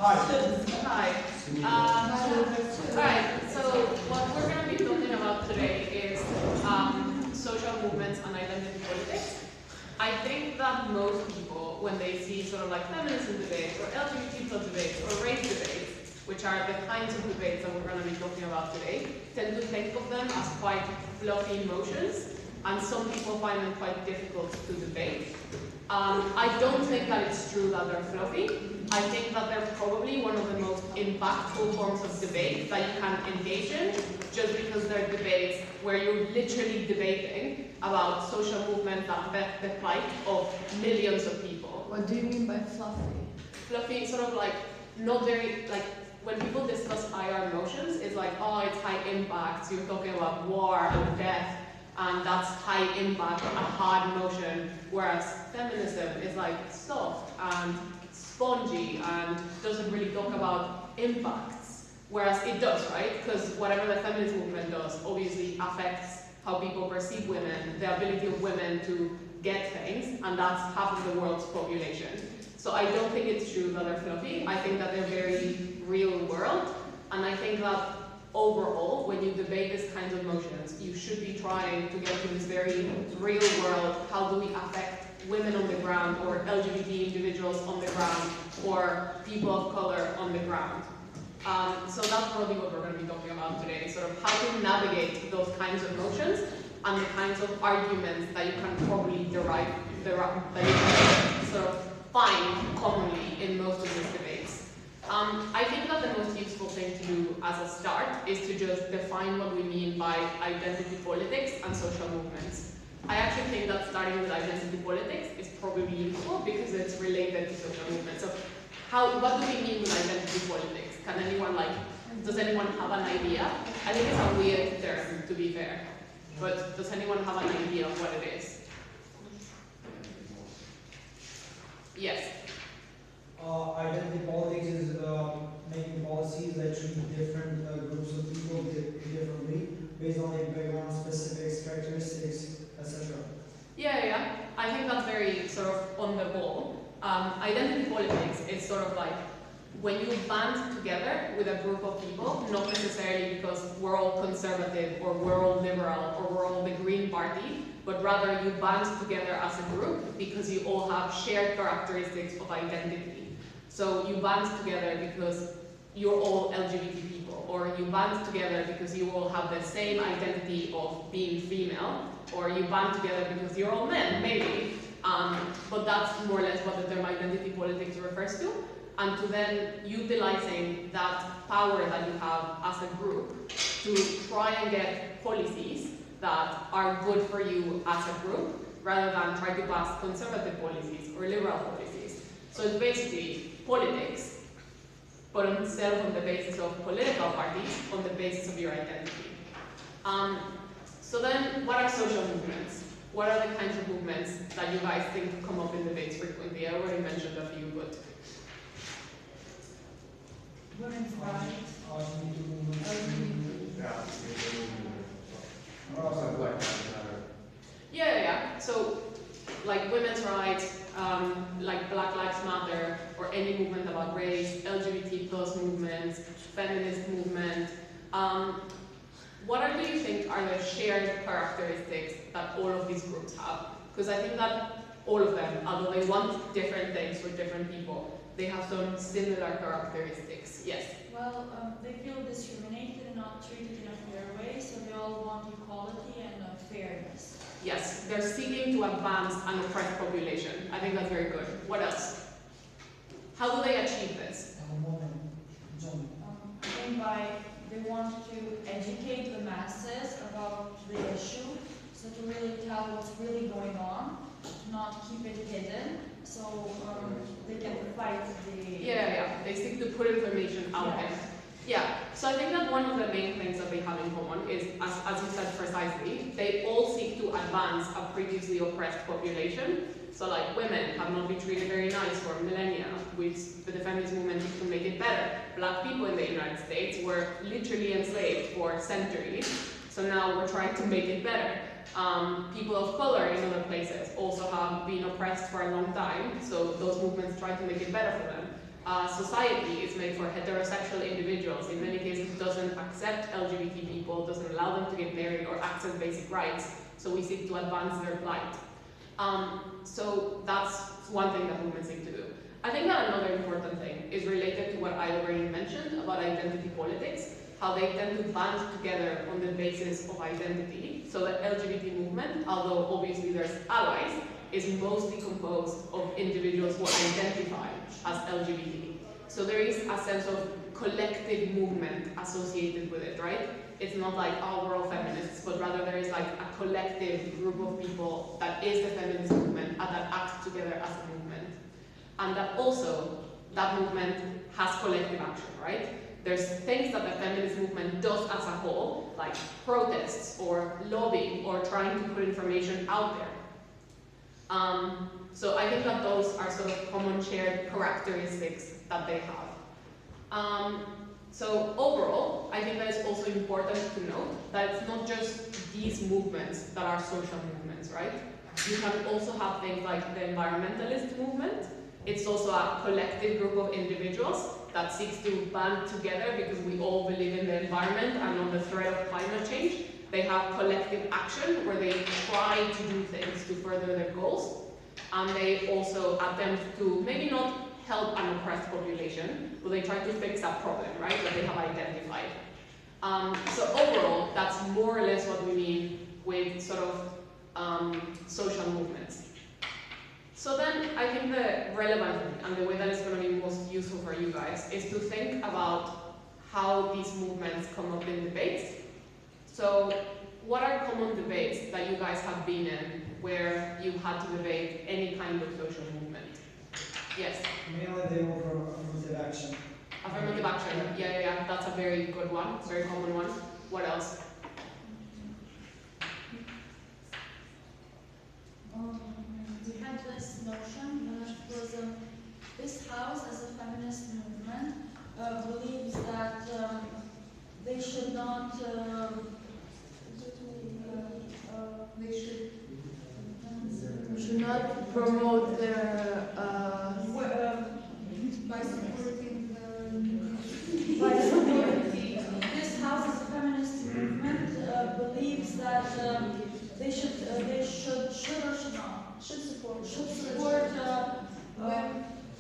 Hi. Alright, so what we're going to be talking about today is social movements and identity politics. I think that most people, when they see sort of like feminism debates or LGBT plus debates or race debates, which are the kinds of debates that we're going to be talking about today, tend to think of them as quite fluffy motions, and some people find them quite difficult to debate. I don't think that it's true that they're fluffy. I think that they're probably one of the most impactful forms of debate that you can engage in, just because they're debates where you're literally debating about social movements that affect the plight of millions of people. What do you mean by fluffy? Fluffy, sort of like, not very, like, when people discuss IR motions, it's like, oh, it's high impact, so you're talking about war and death, and that's high impact, a hard motion, whereas feminism is like soft and spongy and doesn't really talk about impacts, whereas it does, right? Because whatever the feminist movement does obviously affects how people perceive women, the ability of women to get things, and that's half of the world's population. So I don't think it's true that they're fluffy. I think that they're very real world, and I think that overall, when you debate these kinds of motions, you should be trying to get to this very real world, how do we affect women on the ground, or LGBT individuals on the ground, or people of color on the ground. So that's probably what we're going to be talking about today, sort of how to navigate those kinds of motions and the kinds of arguments that you can probably derive, that you can sort of find commonly in most of these debates. I think that the most useful thing to do as a start is to just define what we mean by identity politics and social movements. I actually think that starting with identity politics is probably useful because it's related to social movements. So what do we mean with identity politics? Can anyone does anyone have an idea? I think it's a weird term, to be fair, but does anyone have an idea of what it is? Yes. Identity politics is making policies that treat different groups of people differently based on their background, specifics, characteristics, etc. Yeah. I think that's very sort of on the ball. Identity politics is sort of like when you band together with a group of people, not necessarily because we're all conservative or we're all liberal or we're all the Green Party, but rather you band together as a group because you all have shared characteristics of identity. So you band together because you're all LGBT people, or you band together because you all have the same identity of being female, or you band together because you're all men, maybe. But that's more or less what the term identity politics refers to. And to then utilizing that power that you have as a group to try and get policies that are good for you as a group, rather than try to pass conservative policies or liberal policies. So it's basically politics, but instead of on the basis of political parties, on the basis of your identity. So then, what are social movements? What are the kinds of movements that you guys think come up in debates frequently? I already mentioned a few, but... Women's rights. Yeah. So, like women's rights, like Black Lives Matter, or any movement about race, LGBT plus movements, feminist movement. What do you think are the shared characteristics that all of these groups have? Because I think that all of them, although they want different things for different people, they have some similar characteristics. Yes? Well, they feel discriminated and not treated in a fair way, so they all want equality and fairness. Yes, they're seeking to advance an oppressed population. I think that's very good. What else? How do they achieve this? I think they want to educate the masses about the issue, so to really tell what's really going on, not keep it hidden, so they can fight the... Yeah. They seek to put information out there. Yeah, so I think that one of the main things that they have in common is, as you said precisely, they all seek to advance a previously oppressed population. So like women have not been treated very nice for millennia, with the feminist movement to make it better. Black people in the United States were literally enslaved for centuries, so now we're trying to make it better. People of color in other places also have been oppressed for a long time, so those movements try to make it better for them. society is made for heterosexual individuals. In many cases, it doesn't accept LGBT people, doesn't allow them to get married or access basic rights. So we seek to advance their plight. So that's one thing that movements seek to do. I think that another important thing is related to what I already mentioned about identity politics, how they tend to band together on the basis of identity. So the LGBT movement, although obviously there's allies, is mostly composed of individuals who identify as LGBT. So there is a sense of collective movement associated with it, right? It's not like, oh, we're all feminists, but rather there is like a collective group of people that is the feminist movement and that act together as a movement. And that also, that movement has collective action, right? There's things that the feminist movement does as a whole, like protests or lobbying or trying to put information out there. So I think that those are sort of common shared characteristics that they have. So overall, I think that it's also important to note that it's not just these movements that are social movements, right? You can also have things like the environmentalist movement. It's also a collective group of individuals that seeks to band together because we all believe in the environment and on the threat of climate change. They have collective action where they try to do things to further their goals. And they also attempt to maybe not help an oppressed population, but they try to fix that problem, right, that they have identified. So overall, that's more or less what we mean with sort of social movements. So then I think the relevant thing and the way that it's going to be most useful for you guys is to think about how these movements come up in debates. So what are common debates that you guys have been in where you had to debate any kind of social movement? Yes? Mainly they were for affirmative action. Affirmative action, yeah, that's a very good one, very common one. What else? We had this notion that was this house as a feminist movement believes that they should not We should not promote their by supporting this house as a feminist movement believes that they should or should not should support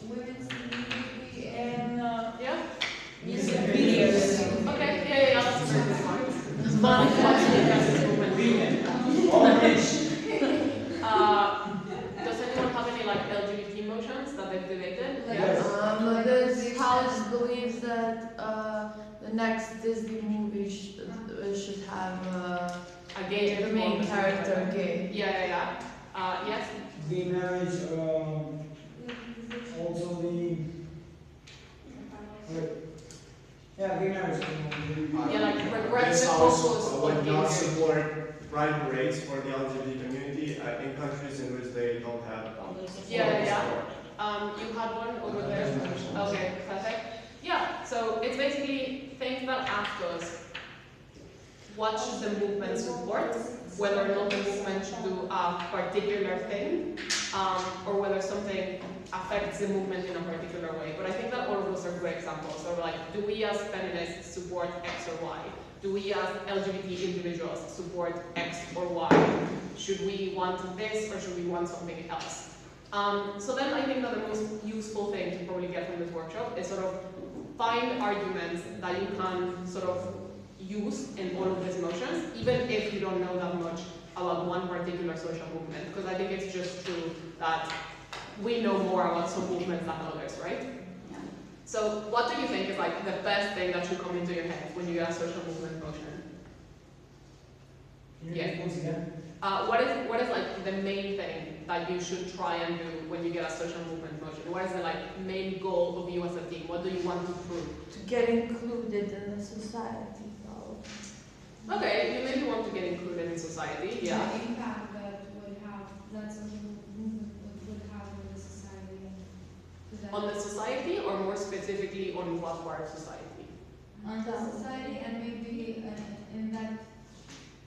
women's community and Yeah? music videos. Okay, yeah, that's a very good one. Does anyone have any like LGBT motions that they've debated? Yes. This house believes that the next Disney movie should have A gay the main motion. character gay. Yeah. Yes? Gay marriage, also the gay marriage. Yeah, like This regressive house focus would on not gay. support pride parades for the LGBT community in countries in which they don't have. Yeah. You had one over there. Okay, perfect. Yeah, so it's basically things that ask us what should the movement support, whether or not the movement should do a particular thing, or whether something affects the movement in a particular way. But I think that all of those are good examples. So like, do we as feminists support X or Y? Do we as LGBT individuals support X or Y? Should we want this or should we want something else? So then I think that the most useful thing to probably get from this workshop is sort of find arguments that you can sort of use in all of these motions, even if you don't know that much about one particular social movement, because I think it's just true that we know more about some movements than others, right? Yeah. So what do you think is like the best thing that should come into your head when you get a social movement motion? Yeah. Once again. What is like the main thing that you should try and do when you get a social movement motion? What is the like main goal of you as a team? What do you want to prove? To get included in the society. Okay, you maybe want to get included in society, yeah. The impact that social movement would have on the society. On the society, or more specifically on what part of society? On the society and maybe in that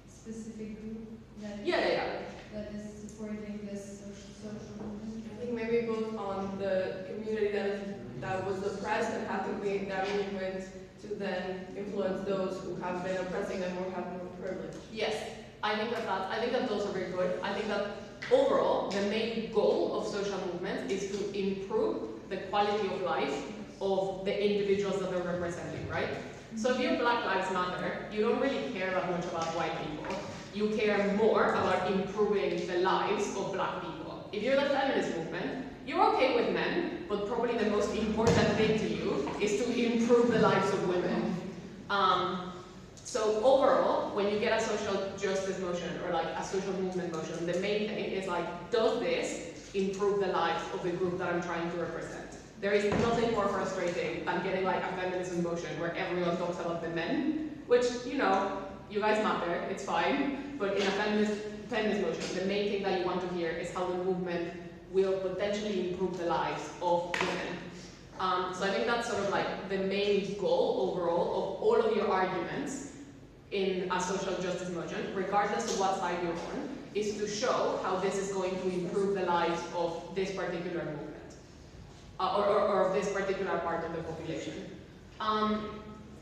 specific group that that is supporting this social movement. I think maybe both on the community that is that was oppressed and had to create that movement to then influence those who have been oppressing them or have more privilege. Yes, I think that those are very good. I think that overall, the main goal of social movements is to improve the quality of life of the individuals that they're representing, right? So if you're Black Lives Matter, you don't really care that much about white people. You care more about improving the lives of Black people. If you're the feminist movement, you're okay with men, but probably the most important thing to you is to improve the lives of women. So overall, when you get a social justice motion or like a social movement motion, the main thing is like, does this improve the lives of the group that I'm trying to represent? There is nothing more frustrating than getting like a feminism motion where everyone talks about the men, which, you know, you guys matter, it's fine, but in a feminist motion, the main thing that you want to hear is how the movement will potentially improve the lives of women. So I think that's sort of like the main goal overall of all of your arguments in a social justice motion, regardless of what side you're on, is to show how this is going to improve the lives of this particular movement, or of this particular part of the population.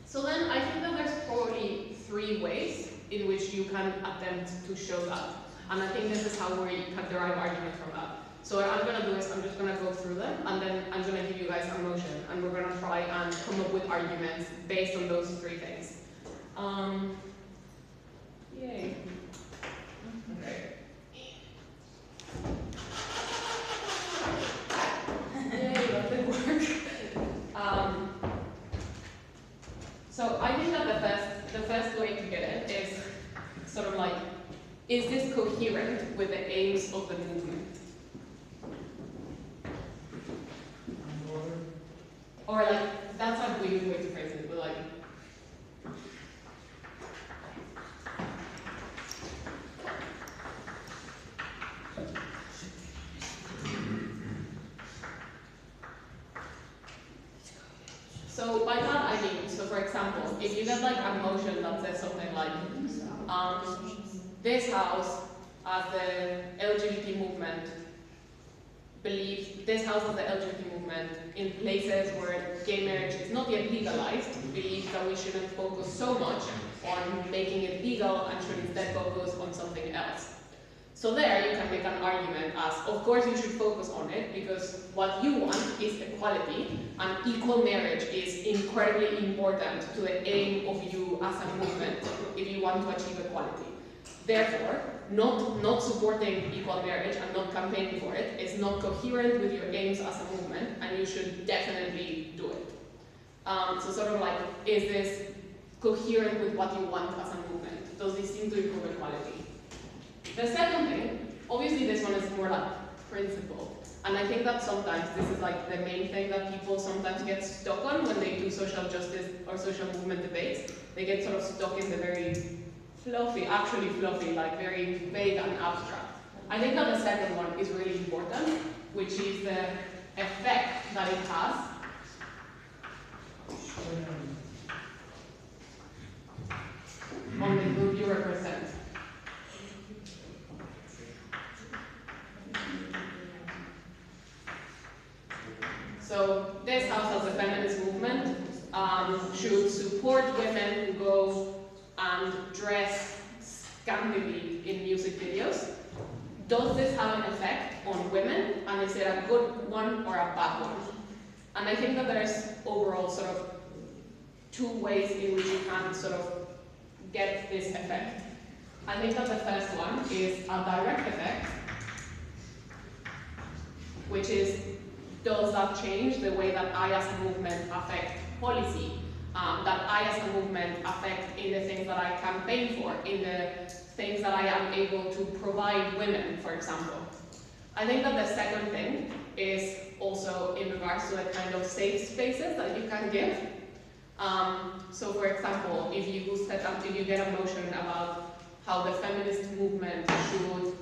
So then I think that there's probably 3 ways in which you can attempt to show that. And I think this is how we can derive argument from that. So what I'm going to do is I'm just going to go through them, and then I'm going to give you guys a motion, and we're going to try and come up with arguments based on those 3 things. Yay. Okay. Yay, that did work. So I think that the first way to get it is sort of like, is this coherent with the aims of the movement? Or like, that's a weird way to phrase it, but like, so by that I mean, so for example, if you get like a motion that says something like, this house as the LGBT movement believes, this house as the LGBT movement in places where gay marriage is not yet legalized, believes that we shouldn't focus so much on making it legal and should instead focus on something else. So there you can make an argument as, of course you should focus on it because what you want is equality, and equal marriage is incredibly important to the aim of you as a movement if you want to achieve equality. Therefore, not supporting equal marriage and not campaigning for it is not coherent with your aims as a movement, and you should definitely do it. So sort of like, is this coherent with what you want as a movement? Does this seem to improve equality? The second thing, obviously this one is more like principle, and I think that sometimes this is like the main thing that people sometimes get stuck on when they do social justice or social movement debates. They get sort of stuck in the very fluffy, like very vague and abstract. I think that the second one is really important, which is the effect that it has on the group you represent. So this house as a feminist movement should support women who go and dress scantily in music videos. Does this have an effect on women, and is it a good one or a bad one? And I think that there's overall sort of 2 ways in which you can sort of get this effect. I think that the first one is a direct effect, which is, does that change the way that I as a movement affect policy? That I as a movement affect in the things that I campaign for, in the things that I am able to provide women, for example. I think that the second thing is also in regards to the kind of safe spaces that you can give. So for example, if you get a motion about how the feminist movement should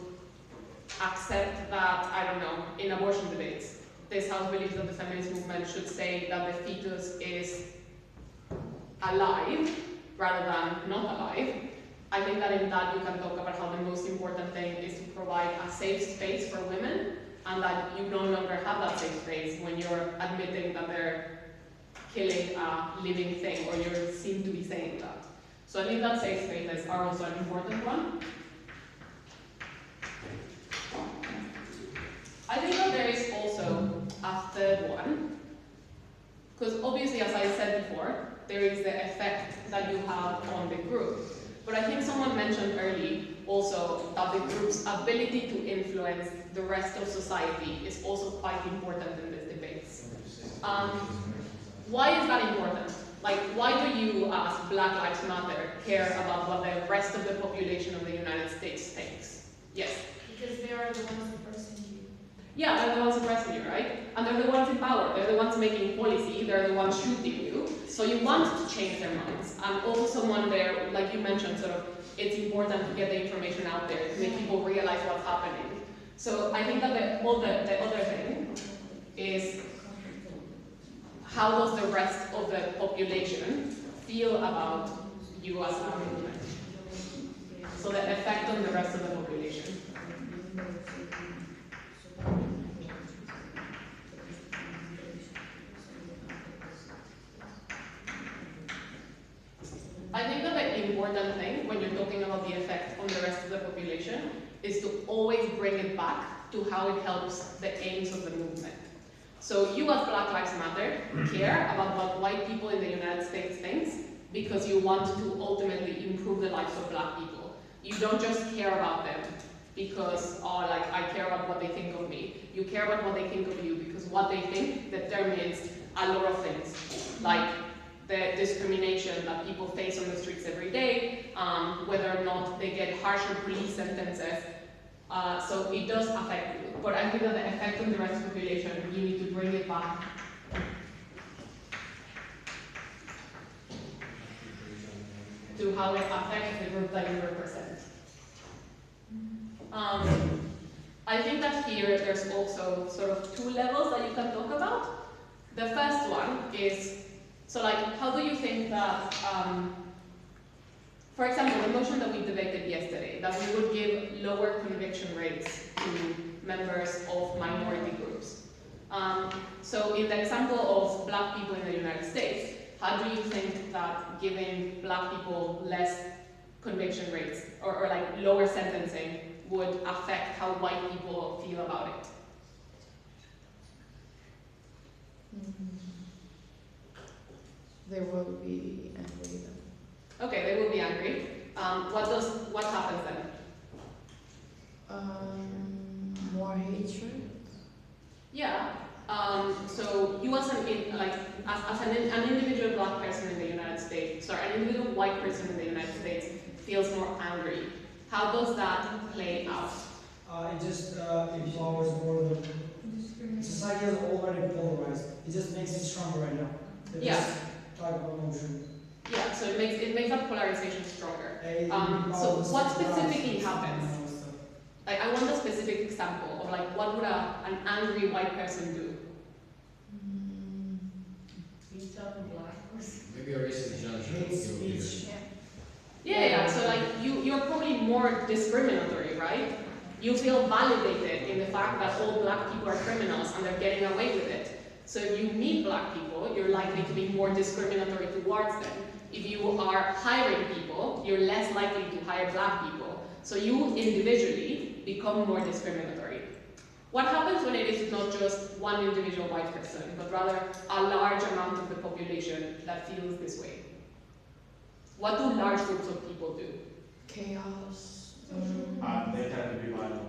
accept that, I don't know, in abortion debates, this house believes that the feminist movement should say that the fetus is alive rather than not alive. I think that in that you can talk about how the most important thing is to provide a safe space for women and that you no longer have that safe space when you're admitting that they're killing a living thing, or you seem to be saying that. So I think that safe spaces are also an important one. I think that there is also a third one, because obviously, as I said before, there is the effect that you have on the group. But I think someone mentioned early also that the group's ability to influence the rest of society is also quite important in these debates. Why is that important? Like, why do you, as Black Lives Matter, care about what the rest of the population of the United States thinks? Yes? Because they are the ones oppressing you. Yeah, they're the ones oppressing you, right? And they're the ones in power. They're the ones making policy. They're the ones shooting you. So you want to change their minds. And also someone there, like you mentioned, sort of, it's important to get the information out there to make people realize what's happening. So I think that the other thing is, how does the rest of the population feel about you as a movement? So the effect on the rest of the population. I think that the important thing when you're talking about the effect on the rest of the population is to always bring it back to how it helps the aims of the movement. So you as Black Lives Matter care about what white people in the United States think because you want to ultimately improve the lives of Black people. You don't just care about them because, oh, like, I care about what they think of me. You care about what they think of you because what they think determines a lot of things, like the discrimination that people face on the streets every day, whether or not they get harsher police sentences. So it does affect you. But I think that the effect on the rest of the population, you need to bring it back to how it affects the group that you represent. I think that here there's also sort of two levels that you can talk about. The first one is, so like, how do you think that, for example, the motion that we debated yesterday, that we would give lower conviction rates to members of minority groups. So in the example of Black people in the United States, how do you think that giving Black people less conviction rates, or like lower sentencing, would affect how white people feel about it? They will be angry then. Okay, they will be angry. What happens then? More hatred. Yeah. So you as an individual Black person in the United States, sorry, an individual white person in the United States feels more angry. How does that play out? It just empowers more of the society is already polarized. It just makes it stronger right now. Yeah. Type of emotion. Yeah, so it makes that polarization stronger. So what specifically happens? Like, I want a specific example of like what would an angry white person do? Maybe a racist judge. Hate speech. Yeah. So like you're probably more discriminatory, right? You feel validated in the fact that all Black people are criminals and they're getting away with it. So if you meet Black people, you're likely to be more discriminatory towards them. If you are hiring people, you're less likely to hire Black people. So you individually become more discriminatory. What happens when it is not just one individual white person, but rather a large amount of the population that feels this way? What do large groups of people do? Chaos. They tend to be violent.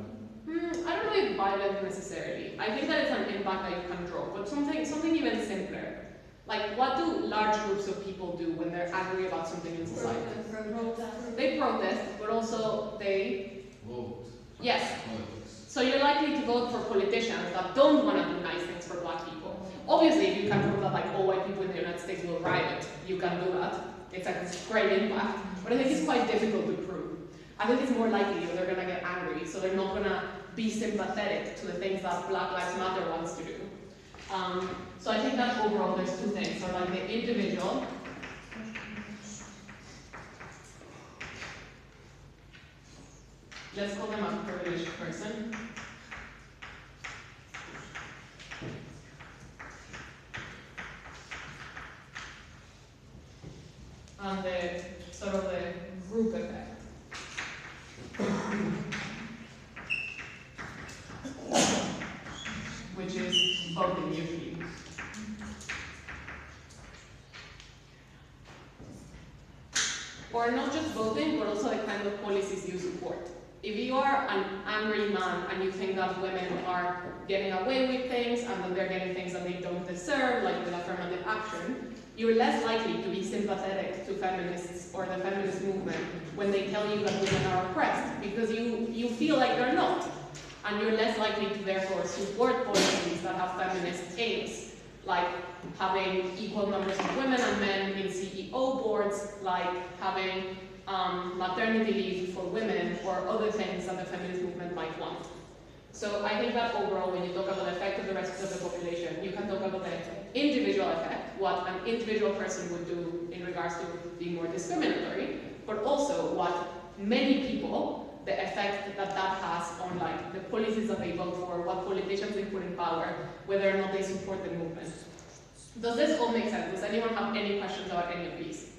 I don't know if violent necessarily. I think that it's an impact that you can draw, but something even simpler. Like, what do large groups of people do when they're angry about something in society? They protest, but also they Vote. Yes. Politics. So you're likely to vote for politicians that don't want to do nice things for Black people. Obviously, if you can prove that like all white people in the United States will riot, you can do that. It's a great impact, but I think it's quite difficult to prove. I think it's more likely that they're going to get angry, so they're not going to be sympathetic to the things that Black Lives Matter wants to do. So I think that overall there's two things. So like the individual, let's call them a privileged person. and the sort of the group effect. Which is voting usually. Or not just voting, but also the kind of policies you support. If you are an angry man and you think that women are getting away with things and that they're getting things that they don't deserve, like with affirmative action, you're less likely to be sympathetic to feminists or the feminist movement when they tell you that women are oppressed, because you feel like they're not. And you're less likely to therefore support policies that have feminist aims, like having equal numbers of women and men in CEO boards, like having maternity leave for women, or other things that the feminist movement might want. So I think that overall, when you talk about the effect of the rest of the population, you can talk about the individual effect, what an individual person would do in regards to being more discriminatory, but also what many people, the effect that that has on like the policies that they vote for, what politicians they put in power, whether or not they support the movement. Does this all make sense? Does anyone have any questions about any of these?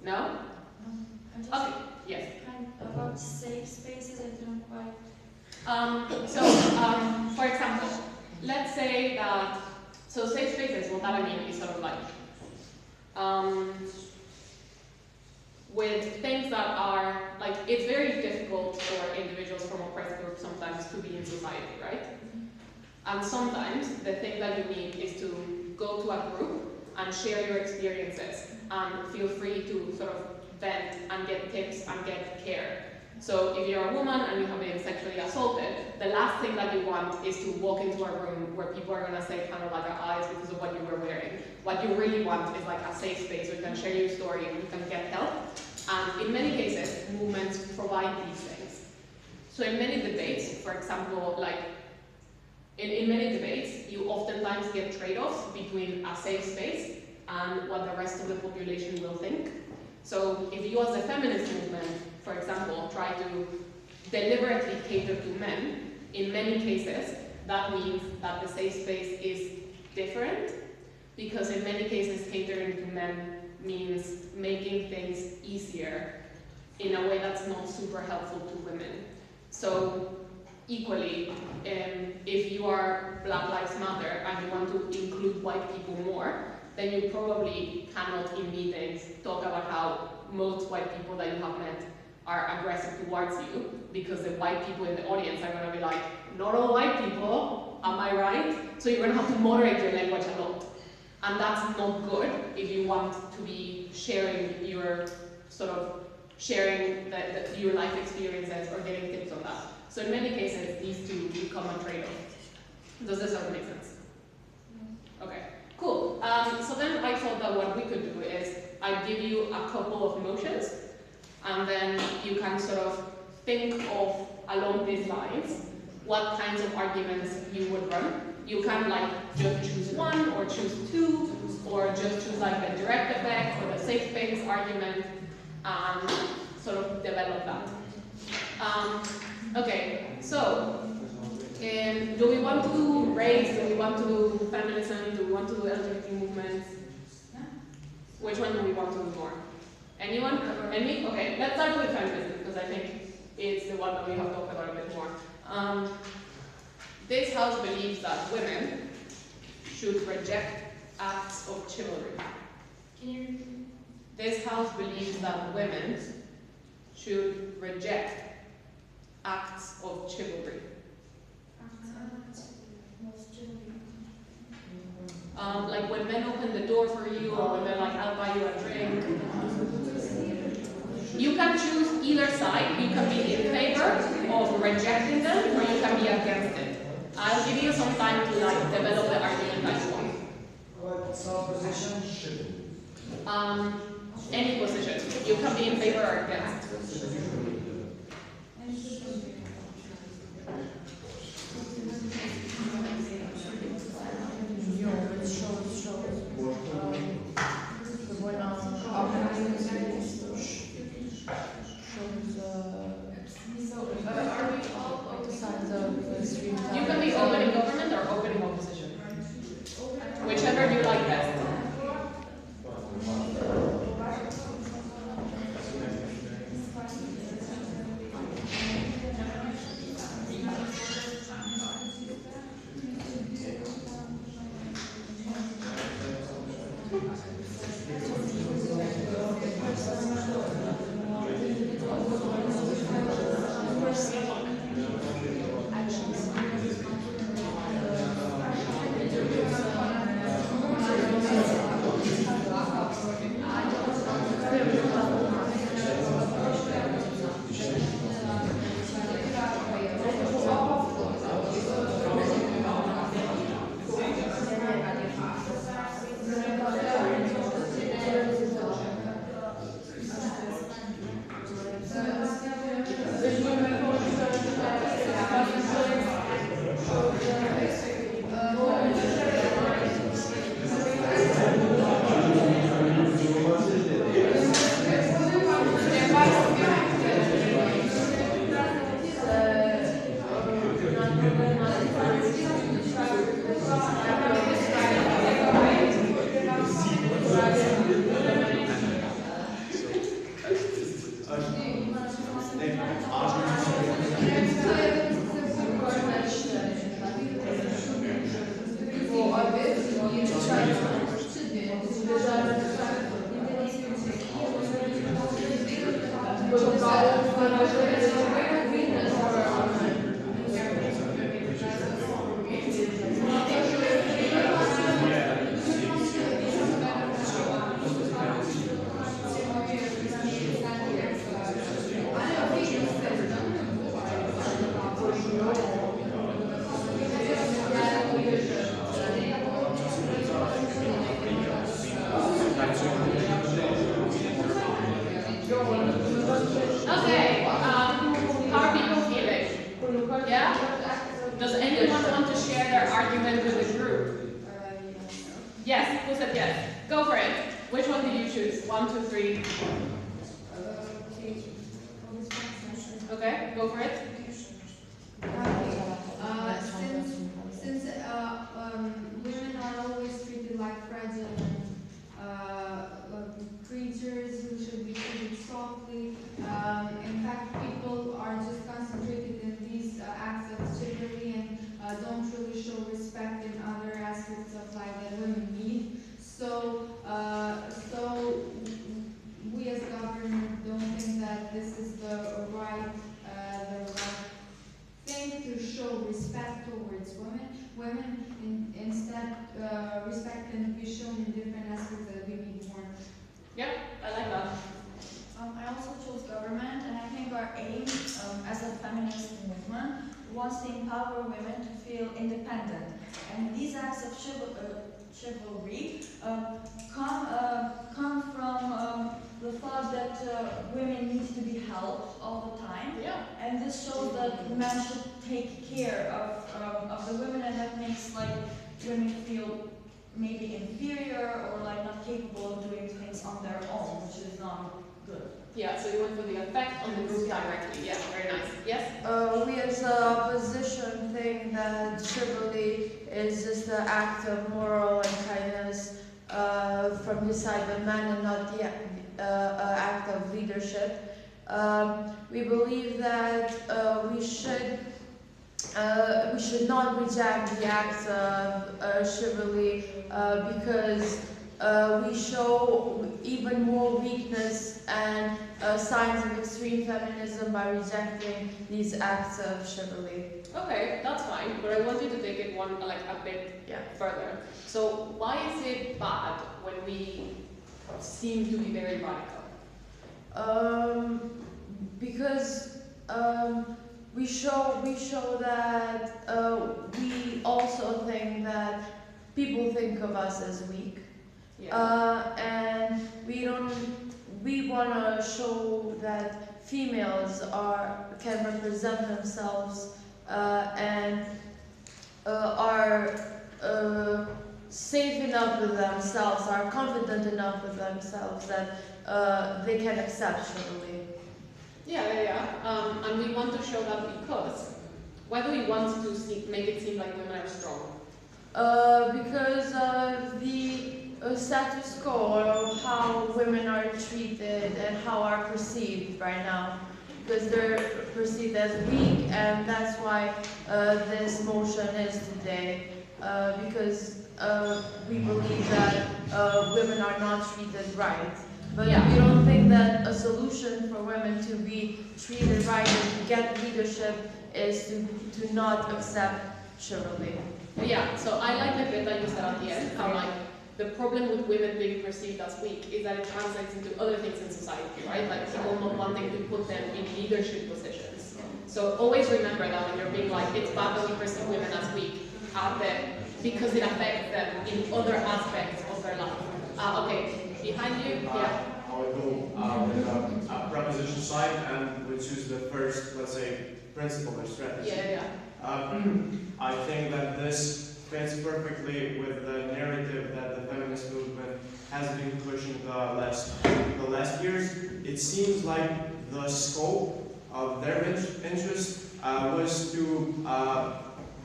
No? Okay, yes. About safe spaces, I don't quite. For example, let's say that, so safe spaces, what that I mean is sort of like, with things that are, like, it's very difficult for individuals from oppressed groups sometimes to be in society, right? And sometimes the thing that you need is to go to a group and share your experiences and feel free to sort of vent and get tips and get care. So if you're a woman and you have been sexually assaulted, the last thing that you want is to walk into a room where people are going to say kind of like eyes because of what you were wearing. What you really want is like a safe space where you can share your story and you can get help. And in many cases, movements provide these things. So in many debates, for example, like in many debates, you oftentimes get trade-offs between a safe space and what the rest of the population will think. So if you as a feminist movement, for example, try to deliberately cater to men, in many cases, that means that the safe space is different, because in many cases catering to men means making things easier in a way that's not super helpful to women. So equally, if you are Black Lives Matter and you want to include white people more, then you probably cannot in meetings talk about how most white people that you have met are aggressive towards you, because the white people in the audience are going to be like, not all white people, am I right? So you're going to have to moderate your language a lot. And that's not good if you want to be sharing your sort of sharing your life experiences or getting tips on that. So in many cases, these two become a trade-off. Does this sort of make sense? Okay, cool. So then I thought that what we could do is I give you a couple of motions, and then you can sort of think of along these lines what kinds of arguments you would run. You can like just choose one or choose two, or just choose like the direct effect or the safe space argument and sort of develop that. Okay, so do we want to do race? Do we want to do feminism? Do we want to do LGBT movements? Which one do we want to do more? Anyone? Any? Okay, let's start with feminism, because I think it's the one that we have talked about a bit more. This house believes that women should reject acts of chivalry. Can you repeat? This house believes that women should reject acts of chivalry. Like when men open the door for you, or when they're like, I'll buy you a drink. You can choose either side. You can be in favor of rejecting them, or you can be against it. I'll give you some time to like develop the argument that you want. What position? Any position. You can be in favor or against. You can be open in government or open in opposition. Whichever you like best. Okay, how are people feeling? Yeah? Does anyone want to share their argument with the group? Yes, who said yes? Go for it. Which one did you choose? 1, 2, 3. Okay, go for it. Since women are always treated like fragile creatures who should be treated softly, in fact, people are just concentrated in these acts of chivalry and don't really show respect in other aspects of life that women need. So we as government don't think that this is the right thing to show respect towards women. Instead, respect can be shown in different aspects that we need more. Yeah, I like that. I also chose government, and I think our aim as a feminist movement wants to empower women to feel independent. And these acts of chivalry come from the thought that women need to be helped all the time. Yeah. And this shows that men should take care of the women, and that makes women feel maybe inferior or not capable of doing things on their own, which is not good. Yeah, so you went for the effect on the group directly. Yeah, very nice. Yes? We as a opposition think that chivalry is just the act of moral and kindness from beside the man and not the act of leadership. We believe that we should not reject the act of chivalry because we show even more weakness and signs of extreme feminism by rejecting these acts of chivalry. Okay, that's fine, but I want you to take it a bit further. So why is it bad when we seem to be very radical? Because we show that we also think that people think of us as weak. Yeah. And we want to show that females can represent themselves and are safe enough with themselves, are confident enough with themselves that they can accept chivalry. And we want to show that because why do we want to make it seem like women are strong? Because of the status quo of how women are treated and how are perceived right now. Because they're perceived as weak, and that's why this motion is today. Because we believe that women are not treated right. But we don't think that a solution for women to be treated right and to get leadership is to not accept chivalry. Yeah, so I like the bit that you said at the end, how the problem with women being perceived as weak is that it translates into other things in society, right? Like people not wanting to put them in leadership positions. So always remember that when you're being it's bad that we perceive women as weak, because it affects them in other aspects of their life. Okay, behind you, yeah. I would go with a proposition side, and which is the first, let's say, principle or strategy. I think that this fits perfectly with the narrative that the feminist movement has been pushing the last years. It seems like the scope of their interest was to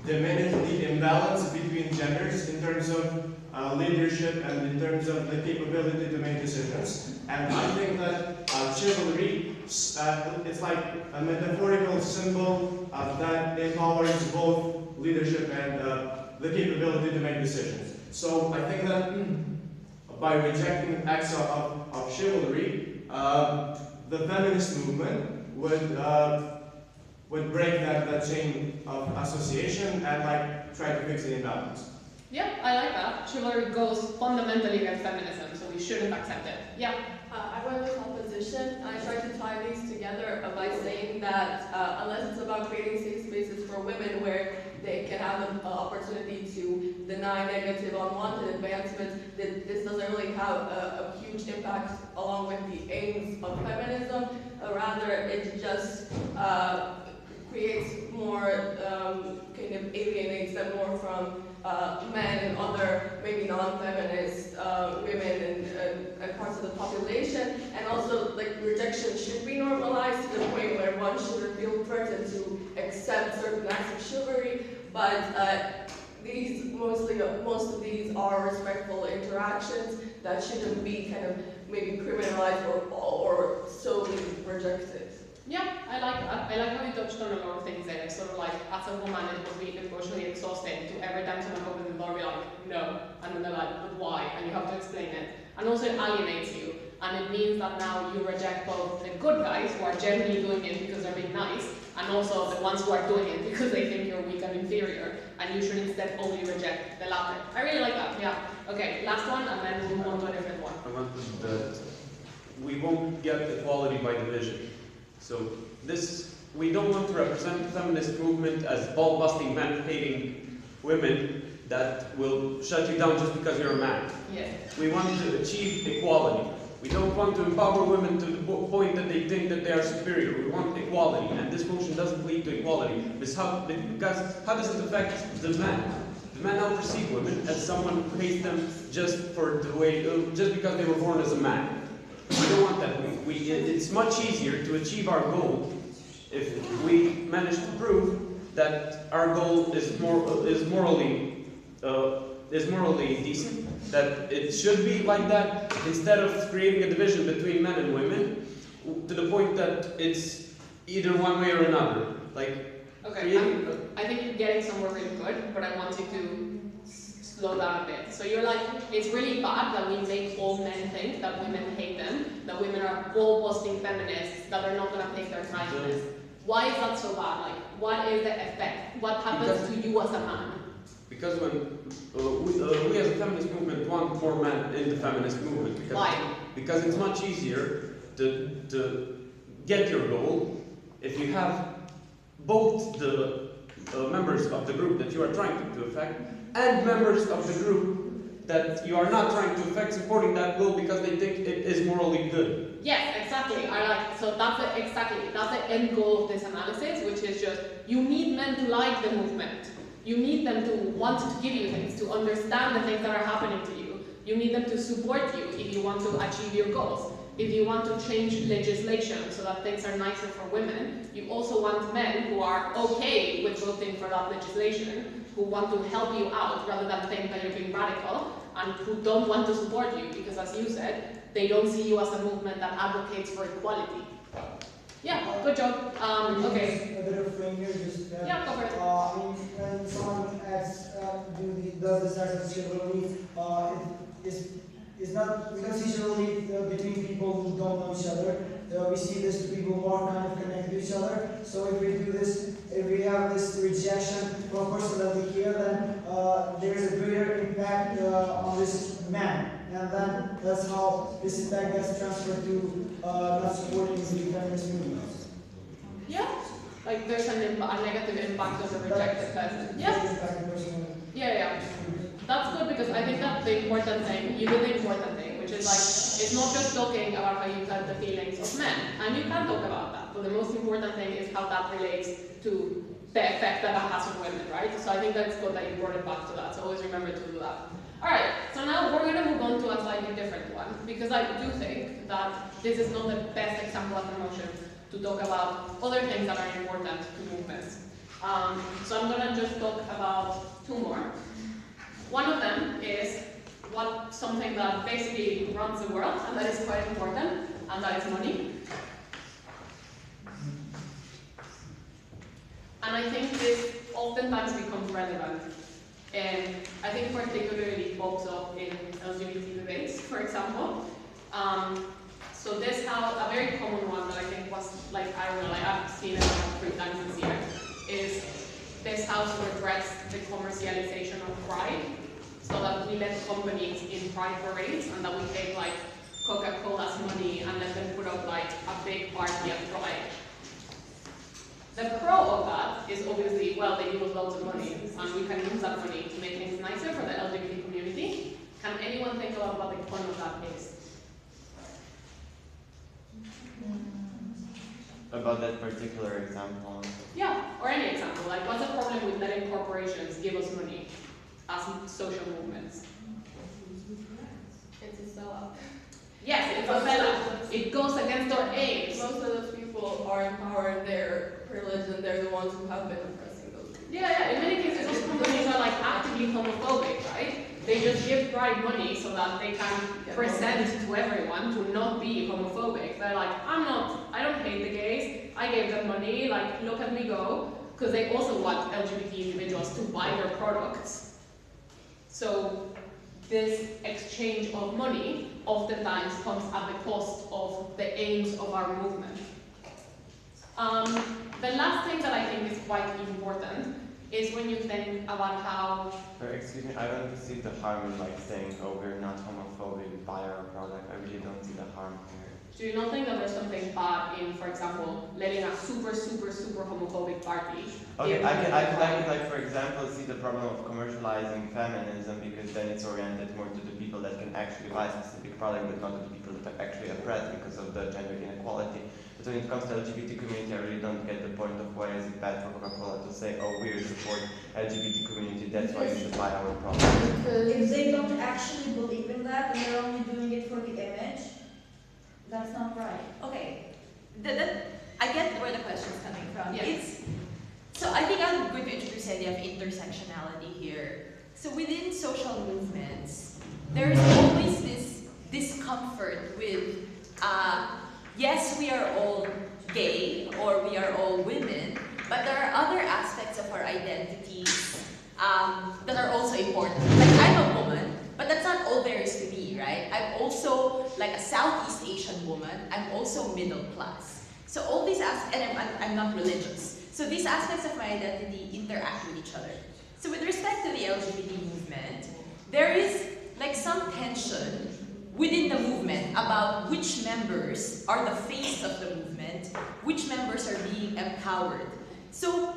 diminish the imbalance between genders in terms of leadership and in terms of the capability to make decisions. And I think that chivalry, it's like a metaphorical symbol that empowers both leadership and the capability to make decisions. So I think that by rejecting acts of chivalry, the feminist movement would break that chain of association and like try to fix the imbalance. Yeah, I like that. Chivalry goes fundamentally against feminism, so we shouldn't accept it. Yeah. I went with opposition. I tried to tie these together by saying that unless it's about creating safe spaces for women where they can have an opportunity to deny negative, unwanted advancements, this doesn't really have a huge impact along with the aims of feminism. Rather, it just creates more, kind of alienates them more from men and other maybe non-feminist women and parts of the population. And also, like, rejection should be normalized to the point where one shouldn't feel threatened to accept certain acts of chivalry. But most of these are respectful interactions that shouldn't be kind of maybe criminalized or solely rejected. Yeah, I like that. I like how you touched on a lot of things there. Sort of like, as a woman, it would be emotionally exhausting to every time someone opens the door be like, no. And then they're like, but why? And you have to explain it. And also it alienates you. And it means that now you reject both the good guys who are generally doing it because they're being nice, and also the ones who are doing it because they think you're weak and inferior. And you should instead only reject the latter. I really like that, yeah. Okay, last one, and then we'll move on to a different one. I wanted that we won't get equality by division. So we don't want to represent the feminist movement as ball-busting, man-hating women that will shut you down just because you're a man. Yeah. We want to achieve equality. We don't want to empower women to the point that they think that they are superior. We want equality, and this motion doesn't lead to equality. Because how does it affect the men? The men now perceive women as someone who hates them just because they were born as a man. We don't want that. It's much easier to achieve our goal if we manage to prove that our goal is morally decent, that it should be like that, instead of creating a division between men and women to the point that it's either one way or another. Like, okay, I think you're getting somewhere really good, but I want you to slow down a bit. So you're like, it's really bad that we make all men think that women hate them, that women are ball-busting feminists, that they're not going to take their time in this. Why is that so bad? Like, what is the effect? What happens to you as a man? Because when we as a feminist movement want more men in the feminist movement. Why? Because it's much easier to get your goal if you have both the members of the group that you are trying to affect and members of the group that you are not trying to affect supporting that goal because they think it is morally good. Yes, exactly. So that's the end goal of this analysis, which is just, you need men to like the movement. You need them to want to give you things, to understand the things that are happening to you. You need them to support you if you want to achieve your goals. If you want to change legislation so that things are nicer for women, you also want men who are okay with voting for that legislation, who want to help you out rather than think that you're being radical, and who don't want to support you because, as you said, they don't see you as a movement that advocates for equality. Yeah, good job. Okay. A bit of frame here, just yeah, go for it. I mean, when someone does this act of chivalry, it's not, we don't see chivalry between people who don't know each other. We see this to people who are kind of connected to each other. So if we do this, if we have this rejection from a person that we care, then there's a greater impact on this man. And then that's how this impact gets transferred to not supporting the feminist movement. Yeah, like there's a negative impact on the rejected person. Yeah. That's good, because I think that's the important thing, you do the important thing, which is like, it's not just talking about how you cut the feelings of men, and you can talk about that, but the most important thing is how that relates to the effect that it has on women, right? So I think that's good that you brought it back to that, so always remember to do that. Alright, so now we're going to move on to a slightly different one, because I do think that this is not the best example of emotion to talk about other things that are important to movements. So I'm gonna just talk about two more. One of them is something that basically runs the world, and that is quite important, and that is money. And I think this oftentimes becomes relevant. And I think particularly pops up in LGBT debates, for example. So this how a very common one that I think was like, I don't know, like I've seen it like 3 times this year, is this house regrets the commercialization of pride, so that we let companies in pride parades and that we take like Coca-Cola's money and let them put up like a big party at pride. The pro of that is obviously, well, they give us loads of money and we can use that money to make things nicer for the LGBT community. Can anyone think about what the con of that is? About that particular example. Yeah, or any example. Like, what's the problem with letting corporations give us money as social movements? It's a sellout. Yes, it's a sellout. It goes against our aims. Most of those people are in power and they're privileged and they're the ones who have been oppressing those people. Yeah, in many cases, those companies are like actively homophobic, right? They just give pride money so that they can present to everyone to not be homophobic. They're like, I don't hate the gays, I gave them money, like, look at me go. Because they also want LGBT individuals to buy their products. So this exchange of money oftentimes comes at the cost of the aims of our movement. The last thing that I think is quite important is when you think about how... Excuse me, I don't see the harm in like saying, oh, we're not homophobic, buy our product. I really don't see the harm here. Do you not think that there's something bad in, for example, letting a super homophobic party? Okay, I could like for example see the problem of commercializing feminism, because then it's oriented more to the people that can actually buy a specific product, but not to the people that are actually oppressed because of the gender inequality. But when it comes to LGBT community, I really don't get the point of why is it bad for Coca-Cola to say, oh, we support LGBT community, that's why you should buy our product. If they don't actually believe in that and they're only doing it for the image, that's not right. Okay, I get where the question is coming from. Yes. So I think I'm going to introduce the idea of intersectionality here. So within social movements, there is always this discomfort with, yes, we are all gay or we are all women, but there are other aspects of our identities that are also important. Like, I'm a woman, but that's not all there is to me, right? I'm also like a Southeast Asian woman. I'm also middle class. So all these aspects, and I'm not religious. So these aspects of my identity interact with each other. So with respect to the LGBT movement, there is like some tension within the movement about which members are the face of the movement, which members are being empowered. So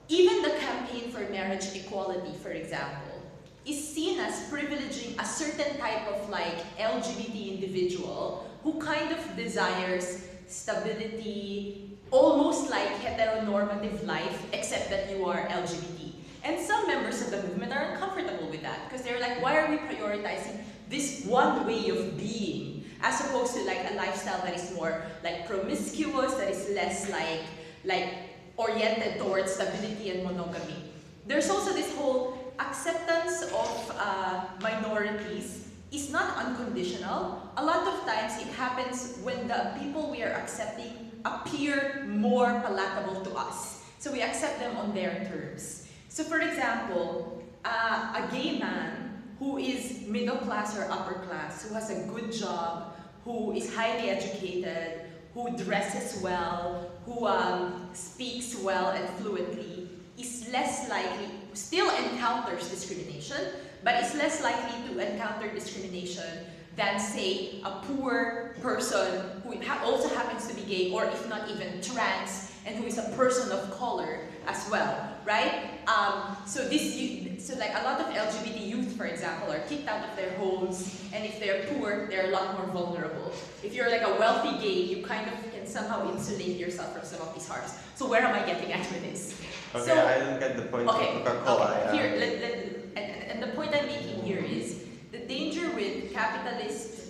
even the campaign for marriage equality, for example, is seen as privileging a certain type of like LGBT individual who kind of desires stability, almost like heteronormative life, except that you are LGBT. And some members of the movement are uncomfortable with that because they're like, why are we prioritizing this one way of being as opposed to like a lifestyle that is more like promiscuous, that is less like oriented towards stability and monogamy. There's also this whole acceptance of minorities is not unconditional. A lot of times it happens when the people we are accepting appear more palatable to us. So we accept them on their terms. So for example, a gay man who is middle class or upper class, who has a good job, who is highly educated, who dresses well, who speaks well and fluently, is less likely, still encounters discrimination, but is less likely to encounter discrimination than, say, a poor person who also happens to be gay, or if not even trans, and who is a person of color as well, right? So like a lot of LGBT youth, for example, are kicked out of their homes, and if they're poor, they're a lot more vulnerable. If you're like a wealthy gay, you kind of can somehow insulate yourself from some of these harms. So where am I getting at with this? Okay, So, I don't get the point of Coca-Cola. Okay. Here, and the point I'm making here is the danger with capitalist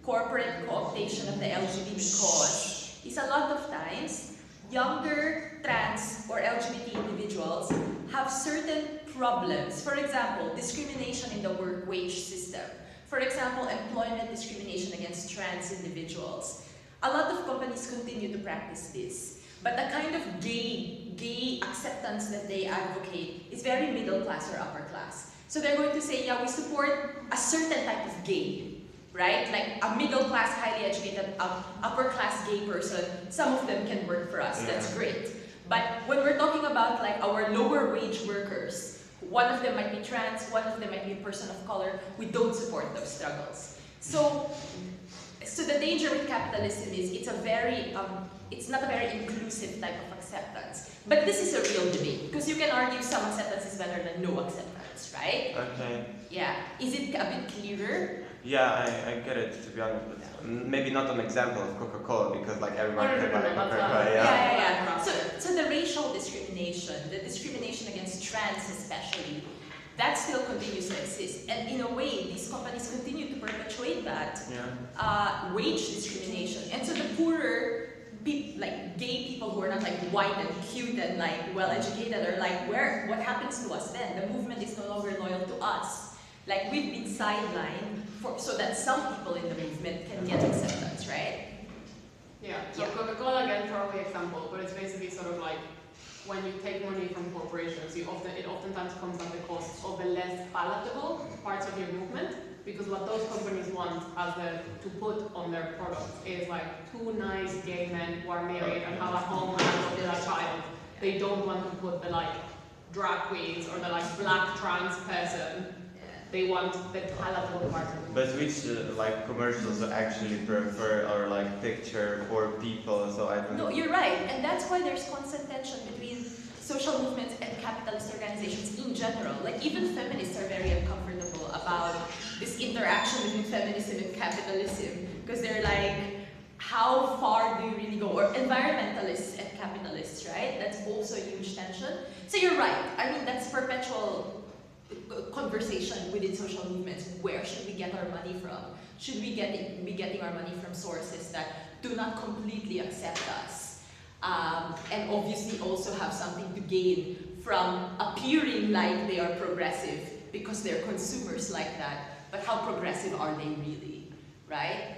corporate cooptation of the LGBT cause is a lot of times younger trans or LGBT have certain problems. For example, discrimination in the work wage system. For example, employment discrimination against trans individuals. A lot of companies continue to practice this, but the kind of gay acceptance that they advocate is very middle class or upper class. So they're going to say, yeah, we support a certain type of gay, right? Like a middle class, highly educated, upper class gay person, some of them can work for us, that's great. But when we're talking about like our lower wage workers, one of them might be trans, one of them might be a person of color, we don't support those struggles. So the danger with capitalism is it's not a very inclusive type of acceptance. But this is a real debate, because you can argue some acceptance is better than no acceptance, right? Okay. Yeah. Is it a bit clearer? Yeah, I get it, to be honest. But maybe not an example of Coca-Cola, because like everyone can buy Coca-Cola. Yeah. So the racial discrimination, the discrimination against trans especially, that still continues to exist. And in a way, these companies continue to perpetuate that wage discrimination. And so the poorer, like gay people who are not like white and cute and like well-educated are like, what happens to us then? The movement is no longer loyal to us. Like we've been sidelined so that some people in the movement can get acceptance, right? Yeah, so Coca-Cola again, probably example, but it's basically sort of like when you take money from corporations, it oftentimes comes at the cost of the less palatable parts of your movement, because what those companies want to put on their products is like two nice gay men who are married and have a home and adopted a child. They don't want to put the like drag queens or the like black trans person. They want the palatable part of it. But which like commercials actually prefer or like picture poor people? So I don't know. No, you're right, and that's why there's constant tension between social movements and capitalist organizations in general. Like even feminists are very uncomfortable about this interaction between feminism and capitalism, because they're like, how far do you really go? Or environmentalists and capitalists, right? That's also a huge tension. So you're right. I mean, that's perpetual conversation within social movements. Where should we get our money from? Should we be getting our money from sources that do not completely accept us? And obviously also have something to gain from appearing like they are progressive because they're consumers like that. But how progressive are they really, right?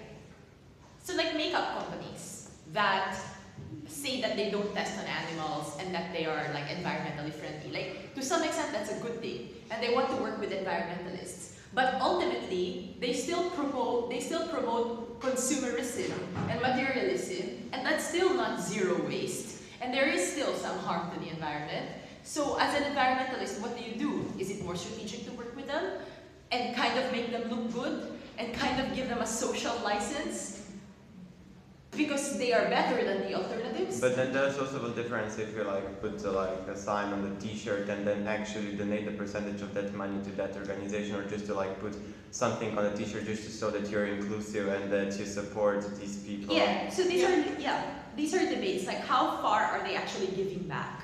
So like makeup companies that say that they don't test on animals and that they are like environmentally friendly. Like to some extent that's a good thing, and they want to work with environmentalists. But ultimately, they still promote consumerism and materialism, and that's still not zero waste. And there is still some harm to the environment. So as an environmentalist, what do? Is it more strategic to work with them and kind of make them look good and kind of give them a social license because they are better than the alternatives? But then there's also a difference if you like put like a sign on the t-shirt and then actually donate a percentage of that money to that organization, or just to like put something on the t-shirt just to show that you're inclusive and that you support these people. Yeah, so these are debates, like how far are they actually giving back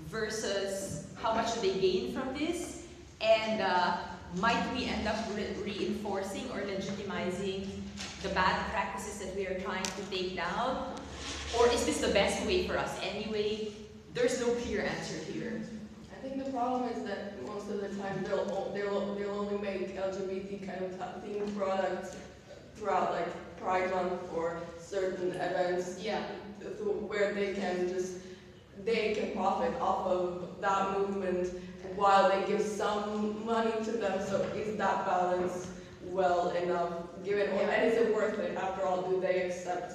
versus how much do they gain from this, and might we end up reinforcing or legitimizing the bad practices that we are trying to take down? Or is this the best way for us anyway? There's no clear answer here. I think the problem is that most of the time they'll only make LGBT kind of themed products throughout like Pride Month or certain events. Yeah. Where they can profit off of that movement while they give some money to them. So is that balance well enough given, and is it worth it? After all, do they accept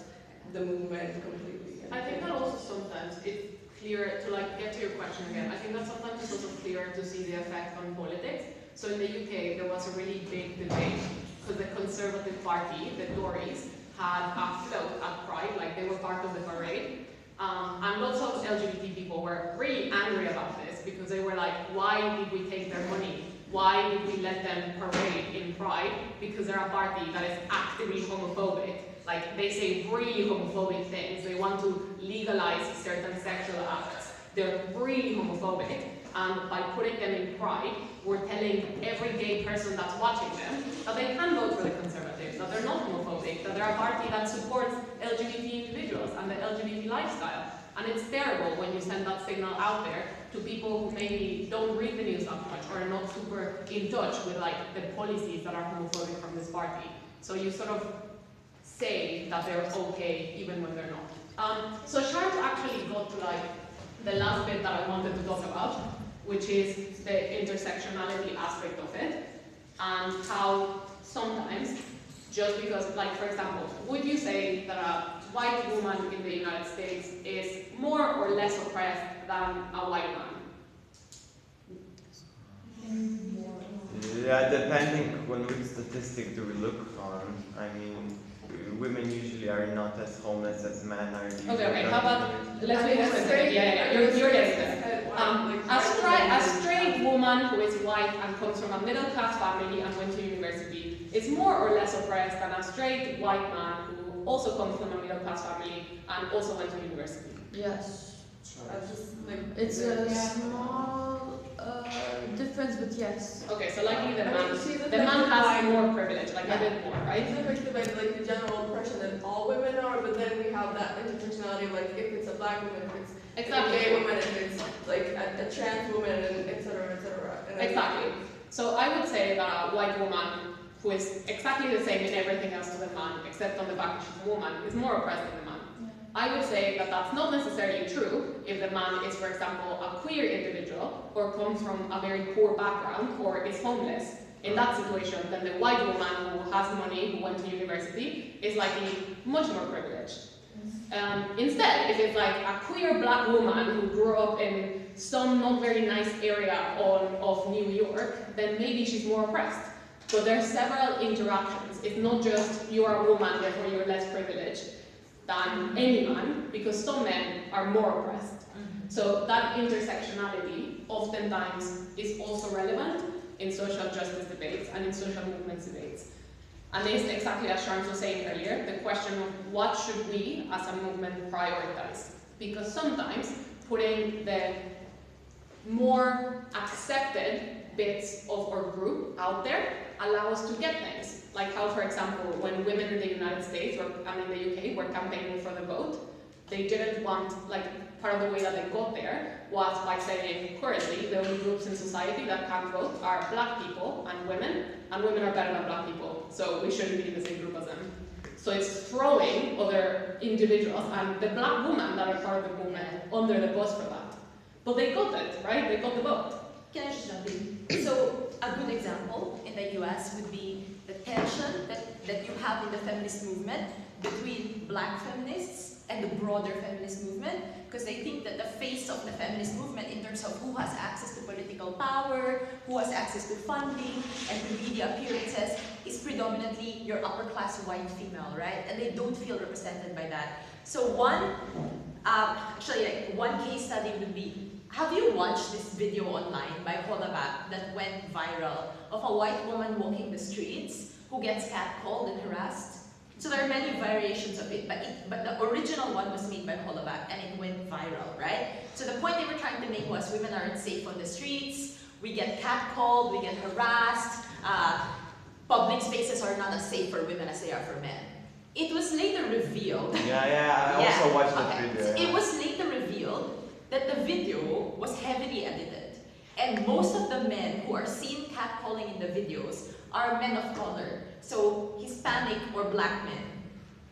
the movement completely? I think that also sometimes it's clearer to like get to your question again. I think that sometimes it's also clearer to see the effect on politics. So in the UK, there was a really big debate because the Conservative Party, the Tories, had a float at Pride, like they were part of the parade. And lots of LGBT people were really angry about this because they were like, why did we take their money? Why did we let them parade in Pride? Because they're a party that is actively homophobic. Like, they say really homophobic things. They want to legalize certain sexual acts. They're really homophobic. And by putting them in Pride, we're telling every gay person that's watching them that they can vote for the Conservatives, that they're not homophobic, that they're a party that supports LGBT individuals and the LGBT lifestyle. And it's terrible when you send that signal out there to people who maybe don't read the news that much or are not super in touch with like the policies that are homophobic from this party. So you sort of say that they're okay even when they're not. So Sharp actually got to like the last bit that I wanted to talk about, which is the intersectionality aspect of it, and how sometimes, just because, like for example, would you say that a white woman in the United States is more or less oppressed than a white man? Yeah, depending on which statistic do we look on. I mean, women usually are not as homeless as men are. Okay, how about, let's make it specific. Yeah, you're getting there. A straight woman who is white and comes from a middle-class family and went to university is more or less oppressed than a straight white man who also comes from a middle-class family and also went to university. Yes. Like, It's a small difference, but yes. Okay, so likely the man has more privilege, like a bit more, right? It's affected by like the general oppression that all women are, but then we have that intersectionality, like if it's a black woman, if it's Exactly. a gay woman, if it's like a trans woman, and etc. etc. Exactly. So I would say that a white woman who is exactly the same in everything else to the man, except on the fact that she's a woman, is more oppressed than the man. I would say that that's not necessarily true if the man is, for example, a queer individual or comes from a very poor background or is homeless. In that situation, then the white woman who has money, who went to university, is likely much more privileged. Instead, if it's like a queer black woman who grew up in some not very nice area of New York, then maybe she's more oppressed. But there are several interactions. It's not just you are a woman, therefore you're less privileged than any man, because some men are more oppressed. So that intersectionality oftentimes is also relevant in social justice debates and in social movements debates. And it's exactly as Sharm was saying earlier, the question of what should we as a movement prioritize? Because sometimes putting the more accepted bits of our group out there allow us to get things. Like how, for example, when women in the United States and in the UK were campaigning for the vote, they didn't want, like, part of the way that they got there was by saying, currently, the only groups in society that can vote are black people and women are better than black people, so we shouldn't be in the same group as them. So it's throwing other individuals and the black women that are part of the movement under the bus for that. But they got it, right? They got the vote. Can I just jump in? So a good example in the US would be the tension that you have in the feminist movement between black feminists and the broader feminist movement, because I think that the face of the feminist movement in terms of who has access to political power, who has access to funding, and to media appearances is predominantly your upper class white female, right? And they don't feel represented by that. So one case study would be, have you watched this video online by Holabak that went viral of a white woman walking the streets who gets catcalled and harassed? So there are many variations of it, but the original one was made by Holabak and it went viral, right? So the point they were trying to make was women aren't safe on the streets, we get catcalled, we get harassed, public spaces are not as safe for women as they are for men. It was later revealed. I also watched that video. So it was later revealed that the video was heavily edited. And most of the men who are seen catcalling in the videos are men of color. So Hispanic or black men.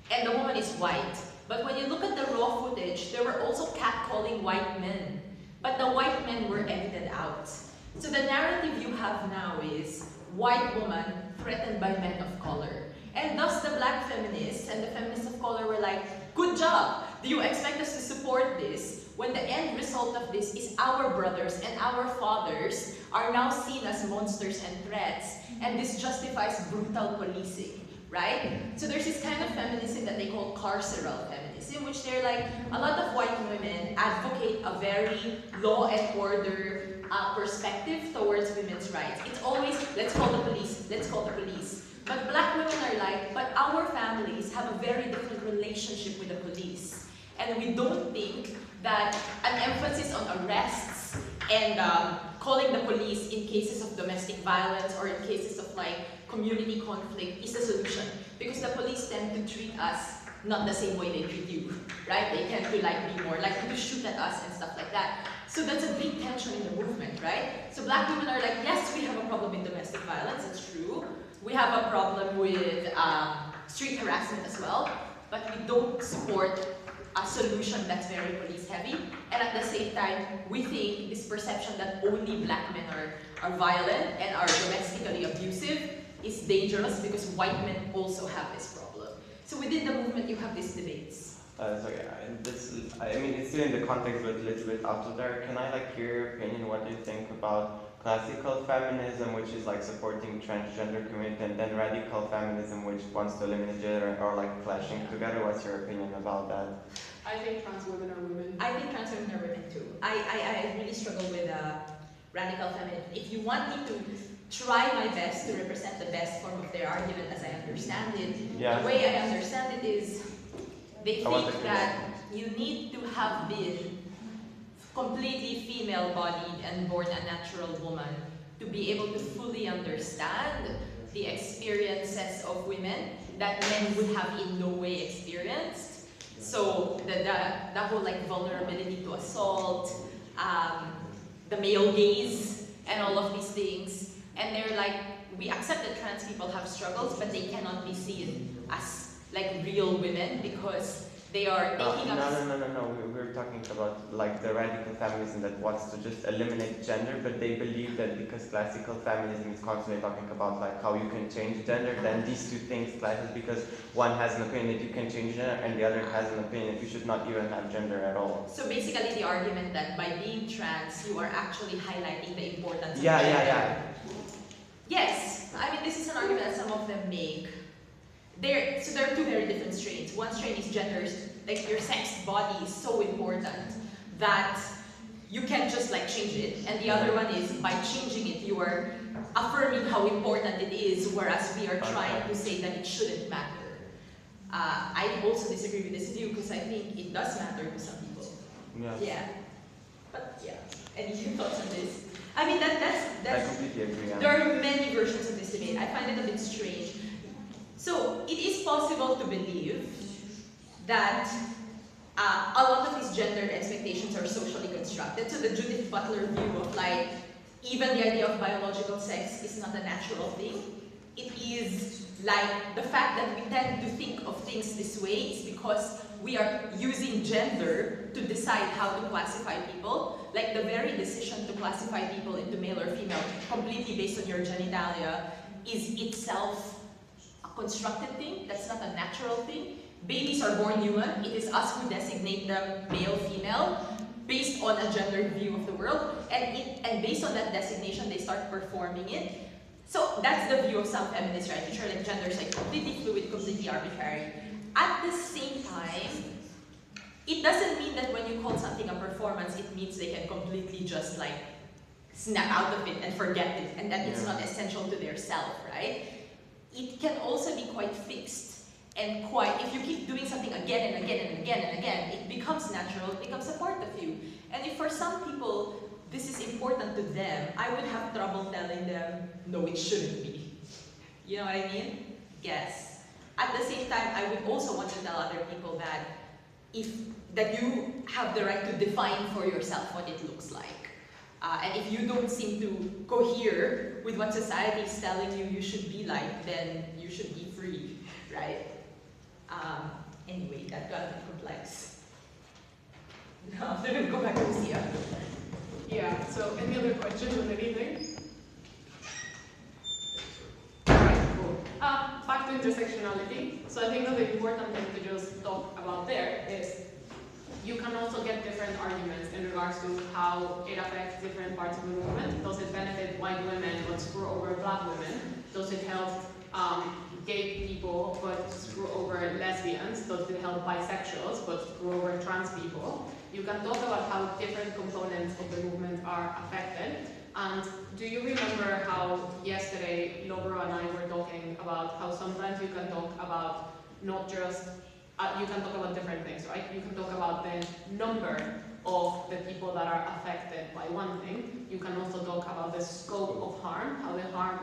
And the woman is white. But when you look at the raw footage, there were also catcalling white men. But the white men were edited out. So the narrative you have now is white woman threatened by men of color. And thus the black feminists and the feminists of color were like, good job! Do you expect us to support this? When the end result of this is our brothers and our fathers are now seen as monsters and threats, and this justifies brutal policing, right? So there's this kind of feminism that they call carceral feminism, which they're like, a lot of white women advocate a very law and order perspective towards women's rights. It's always, let's call the police, let's call the police. But black women are like, but our families have a very different relationship with the police. And we don't think that an emphasis on arrests and calling the police in cases of domestic violence or in cases of like community conflict is a solution. Because the police tend to treat us not the same way they treat you, right? They tend to like be more likely to shoot at us and stuff like that. So that's a big tension in the movement, right? So black women are like, yes, we have a problem with domestic violence, it's true. We have a problem with street harassment as well, but we don't support a solution that's very police heavy. And at the same time, we think this perception that only black men are violent and are domestically abusive is dangerous because white men also have this problem. So within the movement, you have these debates. I mean, it's still in the context, but a little bit out of there. Can I hear your opinion? What do you think about classical feminism, which is supporting transgender community, and then radical feminism, which wants to eliminate gender or clashing together? What's your opinion about that? I think trans women are women. I think trans women are women too. I really struggle with radical feminism. If you want me to try my best to represent the best form of their argument as I understand it, the way I understand it is they think that you need to have been completely female-bodied and born a natural woman to be able to fully understand the experiences of women that men would have in no way experienced. So the whole vulnerability to assault, the male gaze, and all of these things. And they're we accept that trans people have struggles, but they cannot be seen as real women because they are taking up... No. We're talking about the radical feminism that wants to just eliminate gender, but they believe that because classical feminism is constantly talking about how you can change gender, then these two things clashes because one has an opinion that you can change gender and the other has an opinion that you should not even have gender at all. So basically the argument that by being trans, you are actually highlighting the importance of gender. Yeah. Yes, I mean this is an argument that some of them make. So there are two very different strains. One strain is genders, your sex body is so important that you can't just change it. And the other one is by changing it, you are affirming how important it is, whereas we are trying to say that it shouldn't matter. I also disagree with this view because I think it does matter to some people. Yeah. But yeah, any thoughts on this? I mean, that's I completely agree. There are many versions of this debate. I find it a bit strange. So it is possible to believe that a lot of these gendered expectations are socially constructed. So the Judith Butler view of even the idea of biological sex is not a natural thing. It is the fact that we tend to think of things this way is because we are using gender to decide how to classify people. The very decision to classify people into male or female completely based on your genitalia is itself constructed thing, that's not a natural thing. Babies are born human, it is us who designate them male, female, based on a gendered view of the world, and based on that designation, they start performing it. So that's the view of some feminists, right, which are gender is completely fluid, completely arbitrary. At the same time, it doesn't mean that when you call something a performance, it means they can completely just snap out of it and forget it, and that it's not essential to their self, right? It can also be quite fixed and if you keep doing something again and again and again and again, it becomes natural, it becomes a part of you. And if for some people, this is important to them, I would have trouble telling them, no, it shouldn't be. You know what I mean? Yes. At the same time, I would also want to tell other people that you have the right to define for yourself what it looks like. And if you don't seem to cohere with what society is telling you should be then you should be free, right? Anyway, that got a bit complex. Now, I'm going to go back to Lucia. Yeah, so any other questions on anything? Alright, cool. Back to intersectionality. So I think that the important thing to just talk about there is you can also get different arguments in regards to how it affects different parts of the movement. Does it benefit white women but screw over black women? Does it help gay people but screw over lesbians? Does it help bisexuals but screw over trans people? You can talk about how different components of the movement are affected. And do you remember how yesterday Lobro and I were talking about how sometimes you can talk about not just you can talk about different things, right? You can talk about the number of the people that are affected by one thing. You can also talk about the scope of harm, how the harm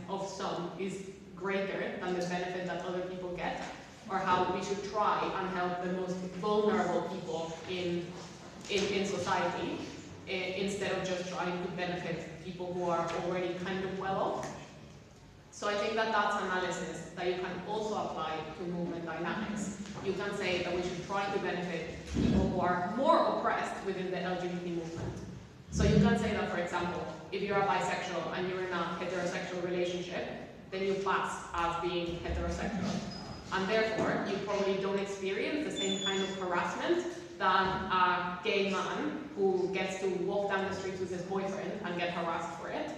of some is greater than the benefit that other people get, or how we should try and help the most vulnerable people in society. instead of just trying to benefit people who are already kind of well off. So I think that that's analysis that you can also apply to movement dynamics. You can say that we should try to benefit people who are more oppressed within the LGBT movement. So you can say that, for example, if you're a bisexual and you're in a heterosexual relationship, then you pass as being heterosexual. And therefore, you probably don't experience the same kind of harassment than a gay man who gets to walk down the street with his boyfriend and get harassed for it.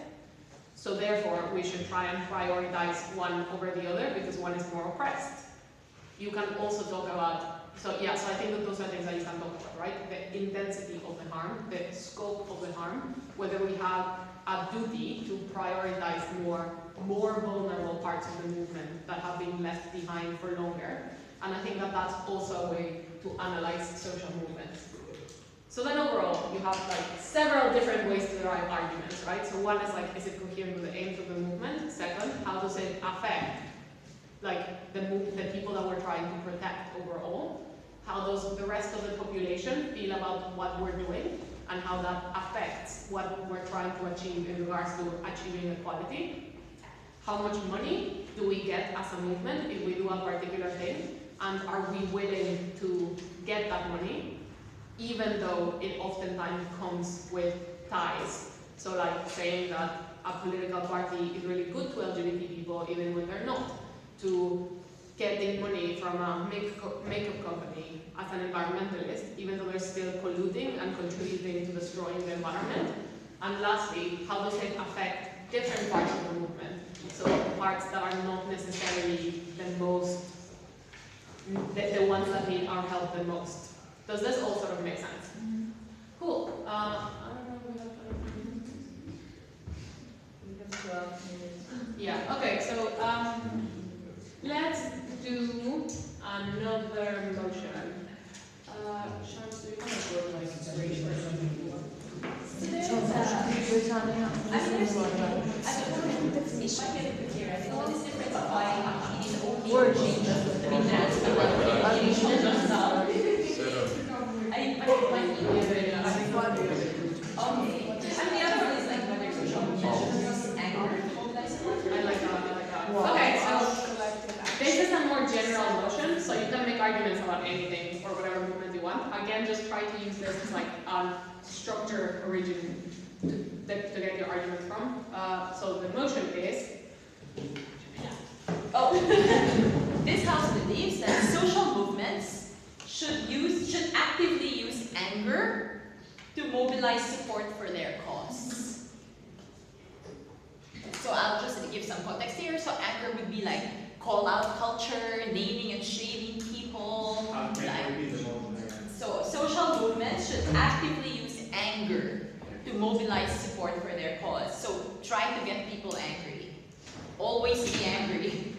So therefore, we should try and prioritize one over the other because one is more oppressed. You can also talk about, so I think that those are things that you can talk about, right? The intensity of the harm, the scope of the harm, whether we have a duty to prioritize more vulnerable parts of the movement that have been left behind for longer. And I think that that's also a way to analyze social movements. So then overall, you have like several different ways to derive arguments, right? So one is like, is it coherent with the aims of the movement? Second, how does it affect like the people that we're trying to protect overall? How does the rest of the population feel about what we're doing? And how that affects what we're trying to achieve in regards to achieving equality? How much money do we get as a movement if we do a particular thing? And are we willing to get that money? Even though it oftentimes comes with ties. So like saying that a political party is really good to LGBT people even when they're not. To getting money from a makeup company as an environmentalist, even though they're still polluting and contributing to destroying the environment. And lastly, how does it affect different parts of the movement? So parts that are not necessarily the most, the ones that need our help the most. Does this all sort of make sense? Mm-hmm. Cool. I don't know if we have 12 minutes. Yeah, okay, so let's do another motion. Shams, do you want to go like inspiration or something? Okay, so this is a more general motion, so you can make arguments about anything or whatever movement you want. Again, just try to use this as like a structured origin to get your argument from. So the motion is... This house believes that social movements should actively use anger to mobilize support for their cause. So I'll just give some context here. So anger would be like call-out culture, naming and shaming people. So social movements should actively use anger to mobilize support for their cause. So try to get people angry. Always be angry.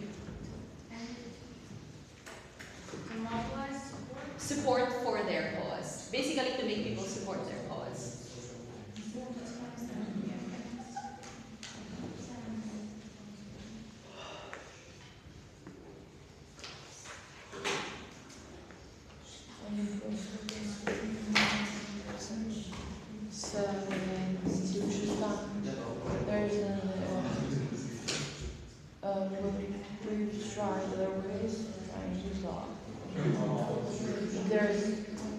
Support for their cause. Basically to make people support their cause. We've tried other ways trying to solve. There's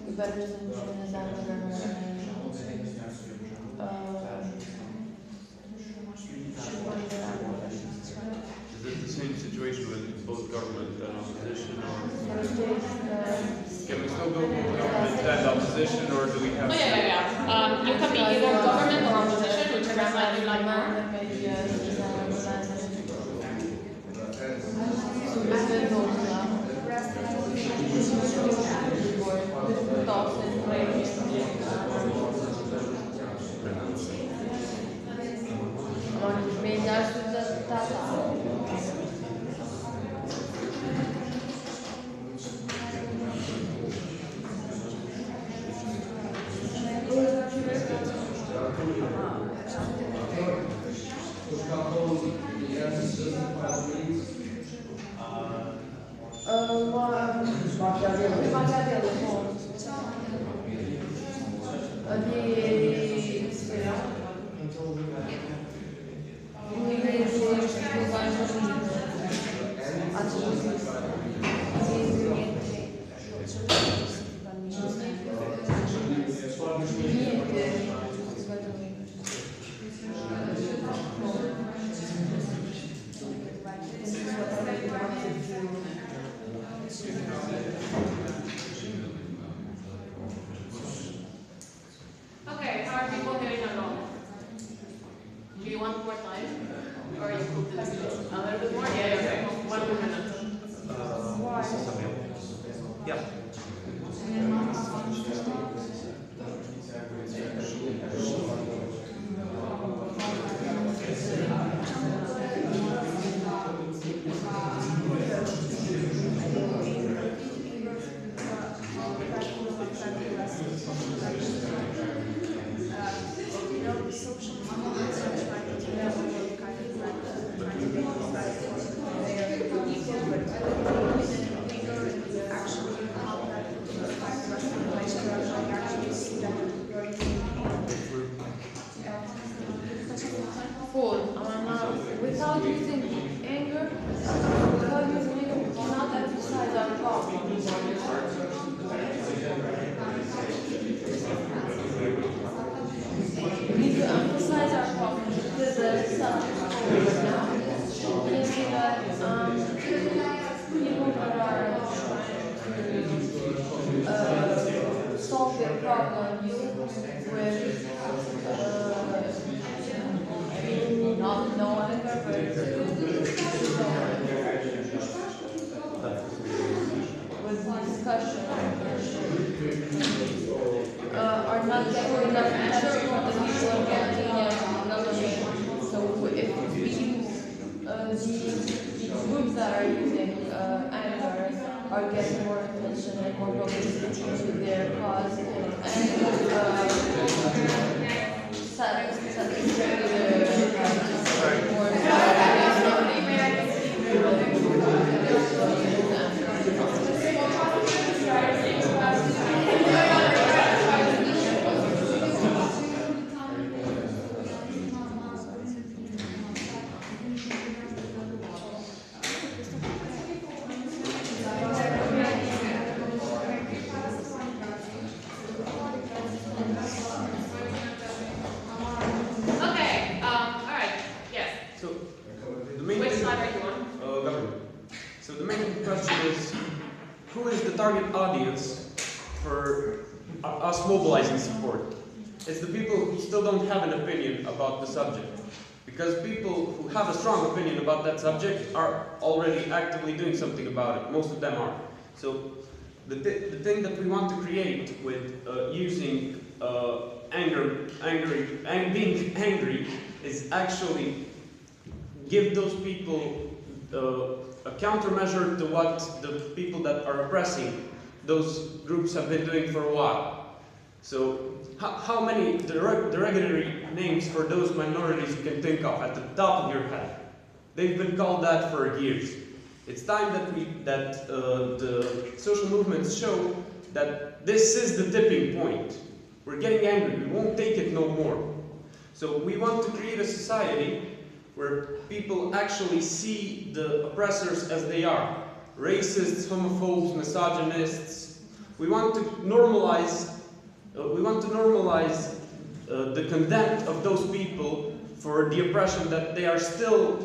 a better solution is anger. Is it the same situation with both government and opposition, or can we still go with government and opposition, or do we have? You can be either government or opposition, whichever side you like more. without using anger, we cannot emphasize our problems. We need to emphasize our problems because the subject is now. We can see that people that are trying to solve their problems with not no anger, but with discussion are not getting enough attention from the people of government. So if we use the groups that are using anger are getting more attention and more publicity to their cause target audience for us mobilizing support. It's the people who still don't have an opinion about the subject. Because people who have a strong opinion about that subject are already actively doing something about it. Most of them are. So the thing that we want to create with using being angry is actually give those people a countermeasure to what the people that are oppressing those groups have been doing for a while. So how many derogatory names for those minorities you can think of at the top of your head? They've been called that for years. It's time that the social movements show that this is the tipping point. We're getting angry, we won't take it no more. So we want to create a society where people actually see the oppressors as they are. Racists, homophobes, misogynists. We want to normalize the contempt of those people for the oppression that they are still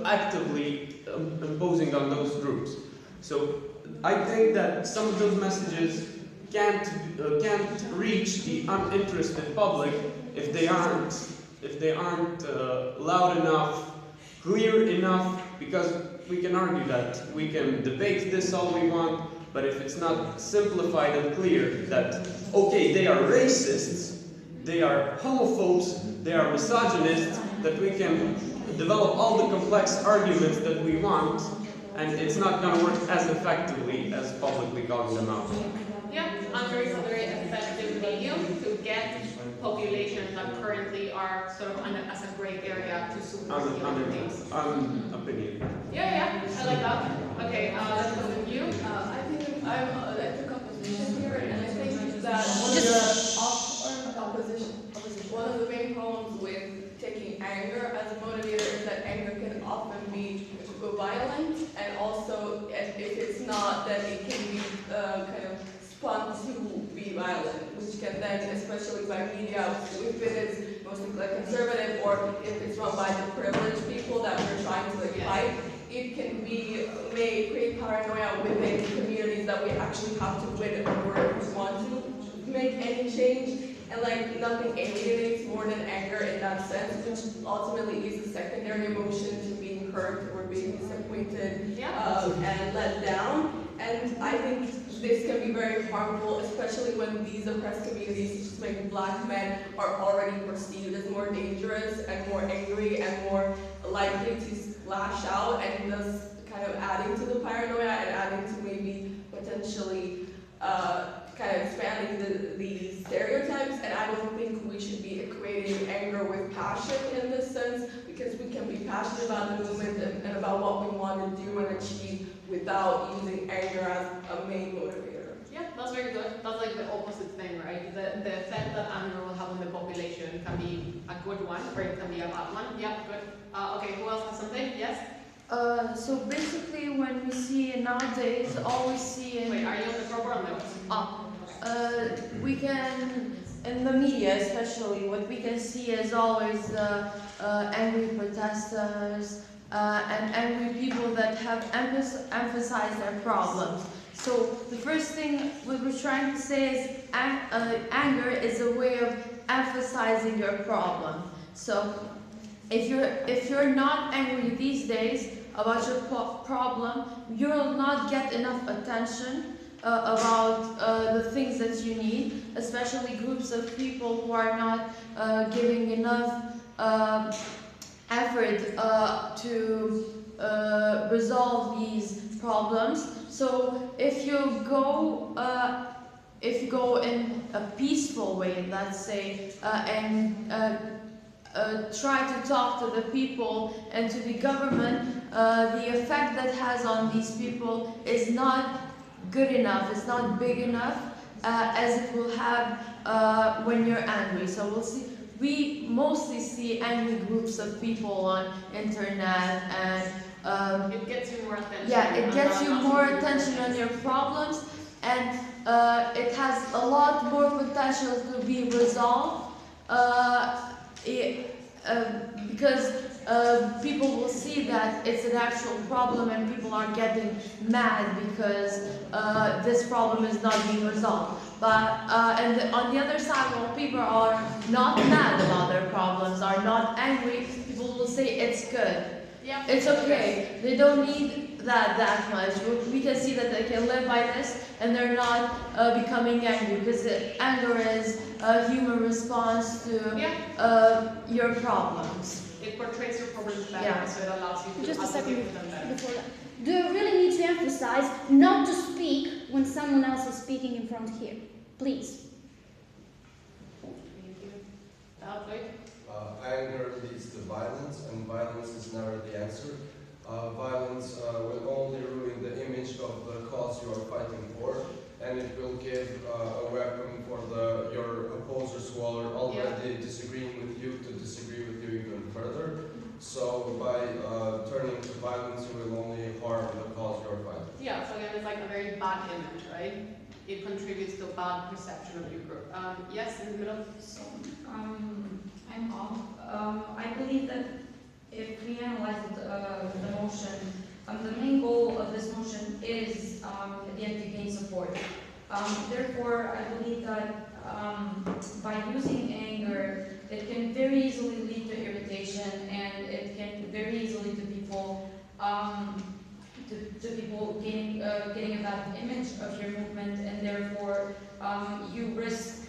actively imposing on those groups. So I think that some of those messages can't reach the uninterested public if they aren't loud enough, clear enough, because we can argue that, we can debate this all we want, but if it's not simplified and clear that, okay, they are racists, they are homophobes, they are misogynists, that we can develop all the complex arguments that we want, and it's not going to work as effectively as publicly calling them out. Yeah, anger is a very effective medium to get populations that currently are sort of as a gray area to supersede other things. Opinion. Yeah, I like that. Okay, let's go with you. I think I took a position here, and I think that one of the main problems with taking anger as a motivator is that anger can often be violent, and also if it's not, then it can be kind of spun to be violent, which can then, especially by media, if it is mostly like conservative or if it's run by the privileged people that we're trying to fight, it can may create paranoia within communities that we actually have to win in order to want to make any change. And like nothing alienates more than anger in that sense, which ultimately is a secondary emotion to being hurt or being disappointed and let down. And I think this can be very harmful, especially when these oppressed communities, such as like Black men, are already perceived as more dangerous and more angry and more likely to lash out, and thus kind of adding to the paranoia and adding to maybe potentially kind of expanding the stereotypes. And I don't think we should be equating anger with passion in this sense, because we can be passionate about the movement and about what we want to do and achieve without using anger as a main motivator. Yeah, that's very good. That's like the opposite thing, right? The effect that anger will have on the population can be a good one, or it can be a bad one. Yeah, good. Okay, who else has something? Yes? So basically, when we see nowadays, all we see in Wait, are you on the top or on the we can, in the media especially, what we can see is always angry protesters and angry people that have emphasized their problems. So the first thing we were trying to say is anger is a way of emphasizing your problem. So if you're not angry these days about your problem, you'll not get enough attention about the things that you need, especially groups of people who are not giving enough effort to resolve these problems. So if you go in a peaceful way, let's say, and try to talk to the people and to the government, the effect that has on these people is not good enough, it's not big enough as it will have when you're angry. So we mostly see angry groups of people on internet, and it gets you more attention. yeah, it gets you more attention on your problems, and it has a lot more potential to be resolved because people will see that it's an actual problem, and people are getting mad because this problem is not being resolved. But and on the other side, while people are not mad about their problems, are not angry, people will say it's good. Yeah. It's okay. They don't need that much. We can see that they can live by this, and they're not becoming angry, because anger is a human response to your problems. It portrays your problems better, Yeah. so it allows you to Just a second associate with them better. before that. Do you really need to emphasize not to speak when someone else is speaking in front here? Please. Thank you. Outway? Anger leads to violence, and violence is never the answer. Violence will only ruin the image of the cause you are fighting for, and it will give a weapon for your opposers who are already disagreeing with you to disagree with you even further. So by turning to violence, you will only harm the cause you are fighting. Yeah, so again, it's like a very bad image, right? It contributes to a bad perception of your group. Yes, in the middle? So, I'm off. I believe that if we analyze the motion, the main goal of this motion is the end to gain support. Therefore, I believe that by using anger, it can very easily lead to irritation, and it can very easily to people getting a bad image of your movement, and therefore you risk.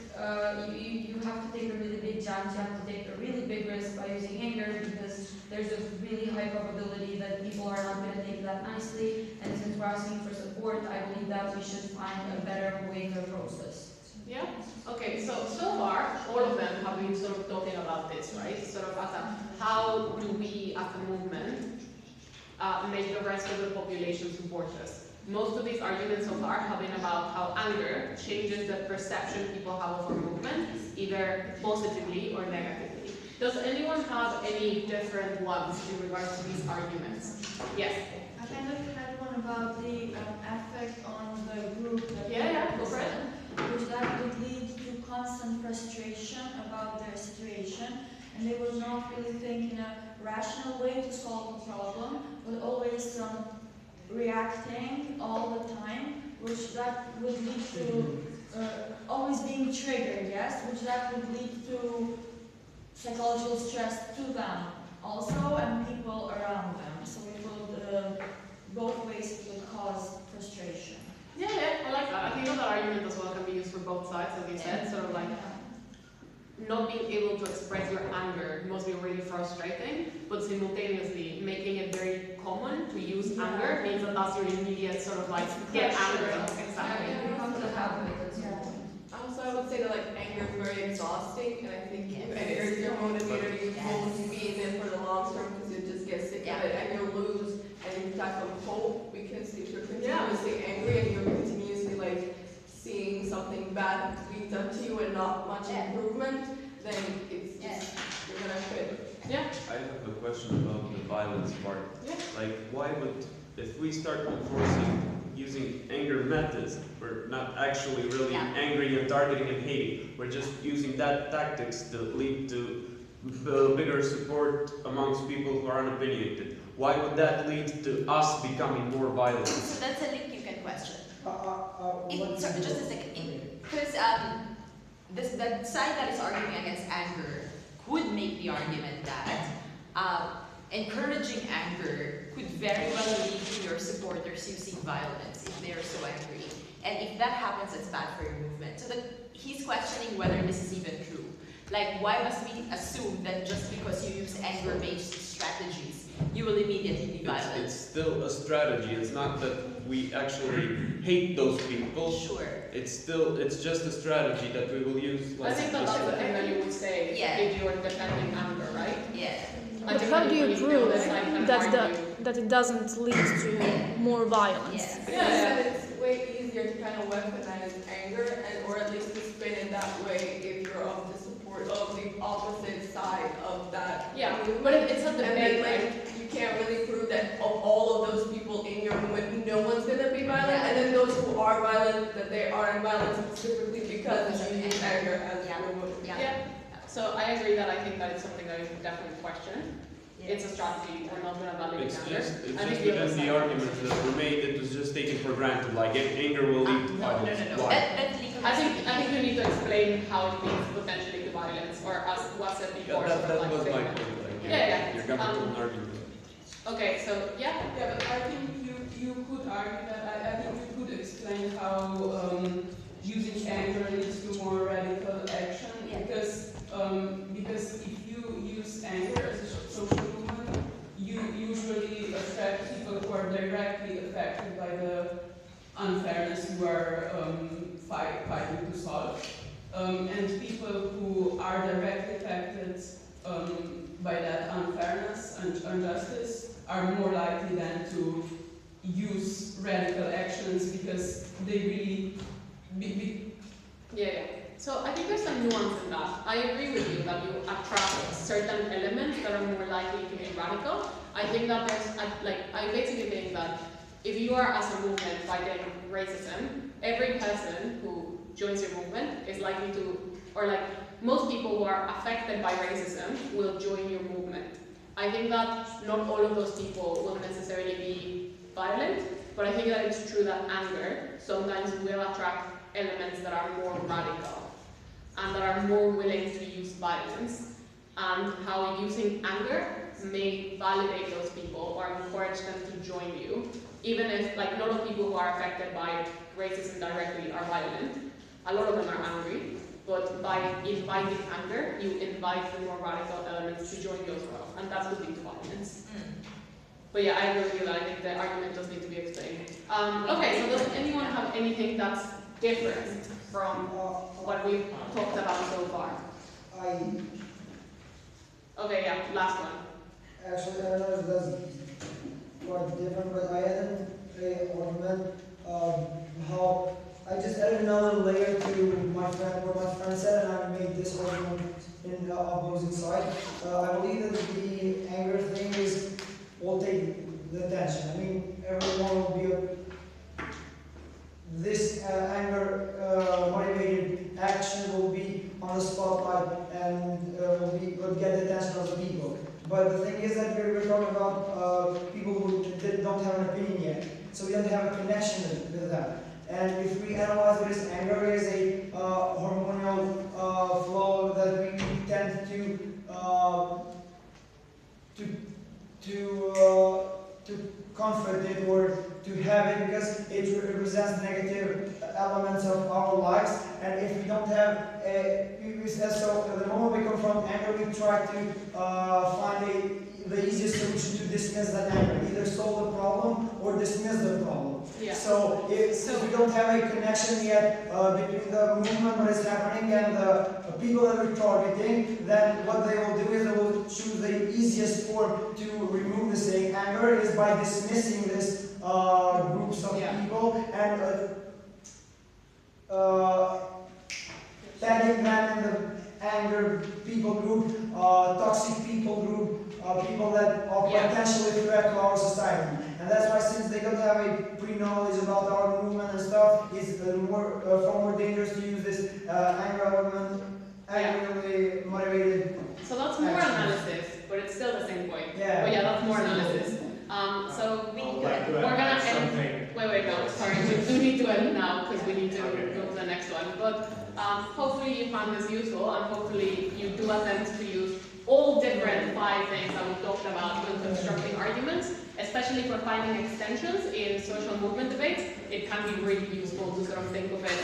You have to take a really big chance, you have to take a really big risk by using anger, because there's a really high probability that people are not going to take that nicely, and since we're asking for support, I believe that we should find a better way to approach this. Yeah? Okay, so far, all of them have been sort of talking about this, right? Sort of as how do we, as a movement, make the rest of the population support us? Most of these arguments so far have been about how anger changes the perception people have of our movement, either positively or negatively. Does anyone have any different ones in regards to these arguments? Yes? I kind of had one about the effect on the group that Go for it. which that would lead to constant frustration about their situation, and they would not really think in a rational way to solve the problem, but always reacting all the time, which that would lead to always being triggered, yes, which that would lead to psychological stress to them also, and people around them. So it would both ways it would cause frustration. Yeah, I like that. I think that argument as well can be used for both sides, as you said, sort of like not being able to express your anger must be really frustrating, but simultaneously making it very common to use anger means that that's your immediate sort of like get angry. Exactly. It becomes a habit. Also, I would say that like anger is very exhausting, and I think anger is your motivator. You won't be in it for the long term because you just get sick of it and you'll lose and you have some hope, because if you're continuously angry and you're continuously like seeing something bad being done to you and not much improvement, then it's just you're gonna quit. Yeah. I have a question about violence part. Yeah. Like, why would, if we start enforcing using anger methods, we're not actually really angry and targeting and hating. We're just using that tactics to lead to bigger support amongst people who are unopinionated. Why would that lead to us becoming more violent? So that's a link you can question. Sorry, just a second. Because the side that is arguing against anger could make the argument that encouraging anger could very well lead to your supporters using violence if they are so angry. And if that happens, it's bad for your movement. So he's questioning whether this is even true. Like, why must we assume that just because you use anger-based strategies, you will immediately be violent? It's still a strategy. It's not that we actually hate those people. Sure. It's just a strategy that we will use. I think that's the thing that you would say if you are defending anger, right? Yeah. But how do you prove that it doesn't lead to more violence? Yeah, it's way easier to kind of weaponize anger, or at least to spin it that way if you're of the support of the opposite side of that. Yeah, but it's a debate, like you can't really prove that of all of those people in your movement, no one's gonna be violent, and then those who are violent, that they aren't violent specifically because you use anger as your movement. Yeah. So I agree that I think that it's something that you can definitely question. It's a strategy. We're not going to validate anger. It's just within the arguments that were made, it was just taken for granted. Like anger will lead to violence. No. Why? I think you need to explain how it leads potentially to violence, or as was said before. That was my point. Like, you're going to an argument. Okay, so Yeah, but I think you could argue that. I think you could explain how using anger leads to more radical action, because if you use anger as a social movement, you usually attract people who are directly affected by the unfairness you are fighting to solve, and people who are directly affected by that unfairness and injustice are more likely than to use radical actions because they really yeah. So I think there's some nuance in that. I agree with you that you attract certain elements that are more likely to be radical. I think that I basically think that if you are as a movement fighting racism, every person who joins your movement is likely to, or like most people who are affected by racism will join your movement. I think that not all of those people will necessarily be violent, but I think that it's true that anger sometimes will attract elements that are more radical and that are more willing to use violence, and how using anger may validate those people or encourage them to join you, even if like not all people who are affected by racism directly are violent. A lot of them are angry, but by inviting anger, you invite the more radical elements to join you as well, and that would lead to violence. But yeah, I agree with you that I think the argument does need to be explained. Okay, so does anyone have anything that's different from what we've talked about so far? Okay, yeah, last one. Actually, I don't know if that's quite different, but I had an argument how I just added another layer to what my friend said, and I made this argument in the opposing side. I believe that the anger thing will take the attention. I mean, everyone will be this anger motivated action will be on the spotlight and will get the attention of the people. But the thing is that we're talking about people who don't have an opinion yet, so we don't have a connection with them. And if we analyze what is anger, it is a hormonal flow that we tend to comfort it or to have it because it represents negative elements of our lives. And if we don't have so the moment we confront anger, we try to find the easiest solution to dismiss that anger, either solve the problem or dismiss the problem. Yeah. So if we don't have a connection yet between the movement, what is happening, and the people that we're targeting, then what they will do is they will choose the easiest form to remove this anger is by dismissing this groups of people and tagging them in the anger people group, toxic people group, people that are potentially a threat to our society. And that's why, since they don't have a pre-knowledge about our movement and stuff, it's far more dangerous to use this angrily motivated. So that's more analysis, but it's still the same point. Yeah. But yeah, that's more analysis. So we're gonna end. Wait, no, sorry. We do need to end now because we need to go to the next one. But hopefully you found this useful, and hopefully you do attempt to use all different 5 things that we talked about when constructing arguments, especially for finding extensions in social movement debates. It can be really useful to sort of think of it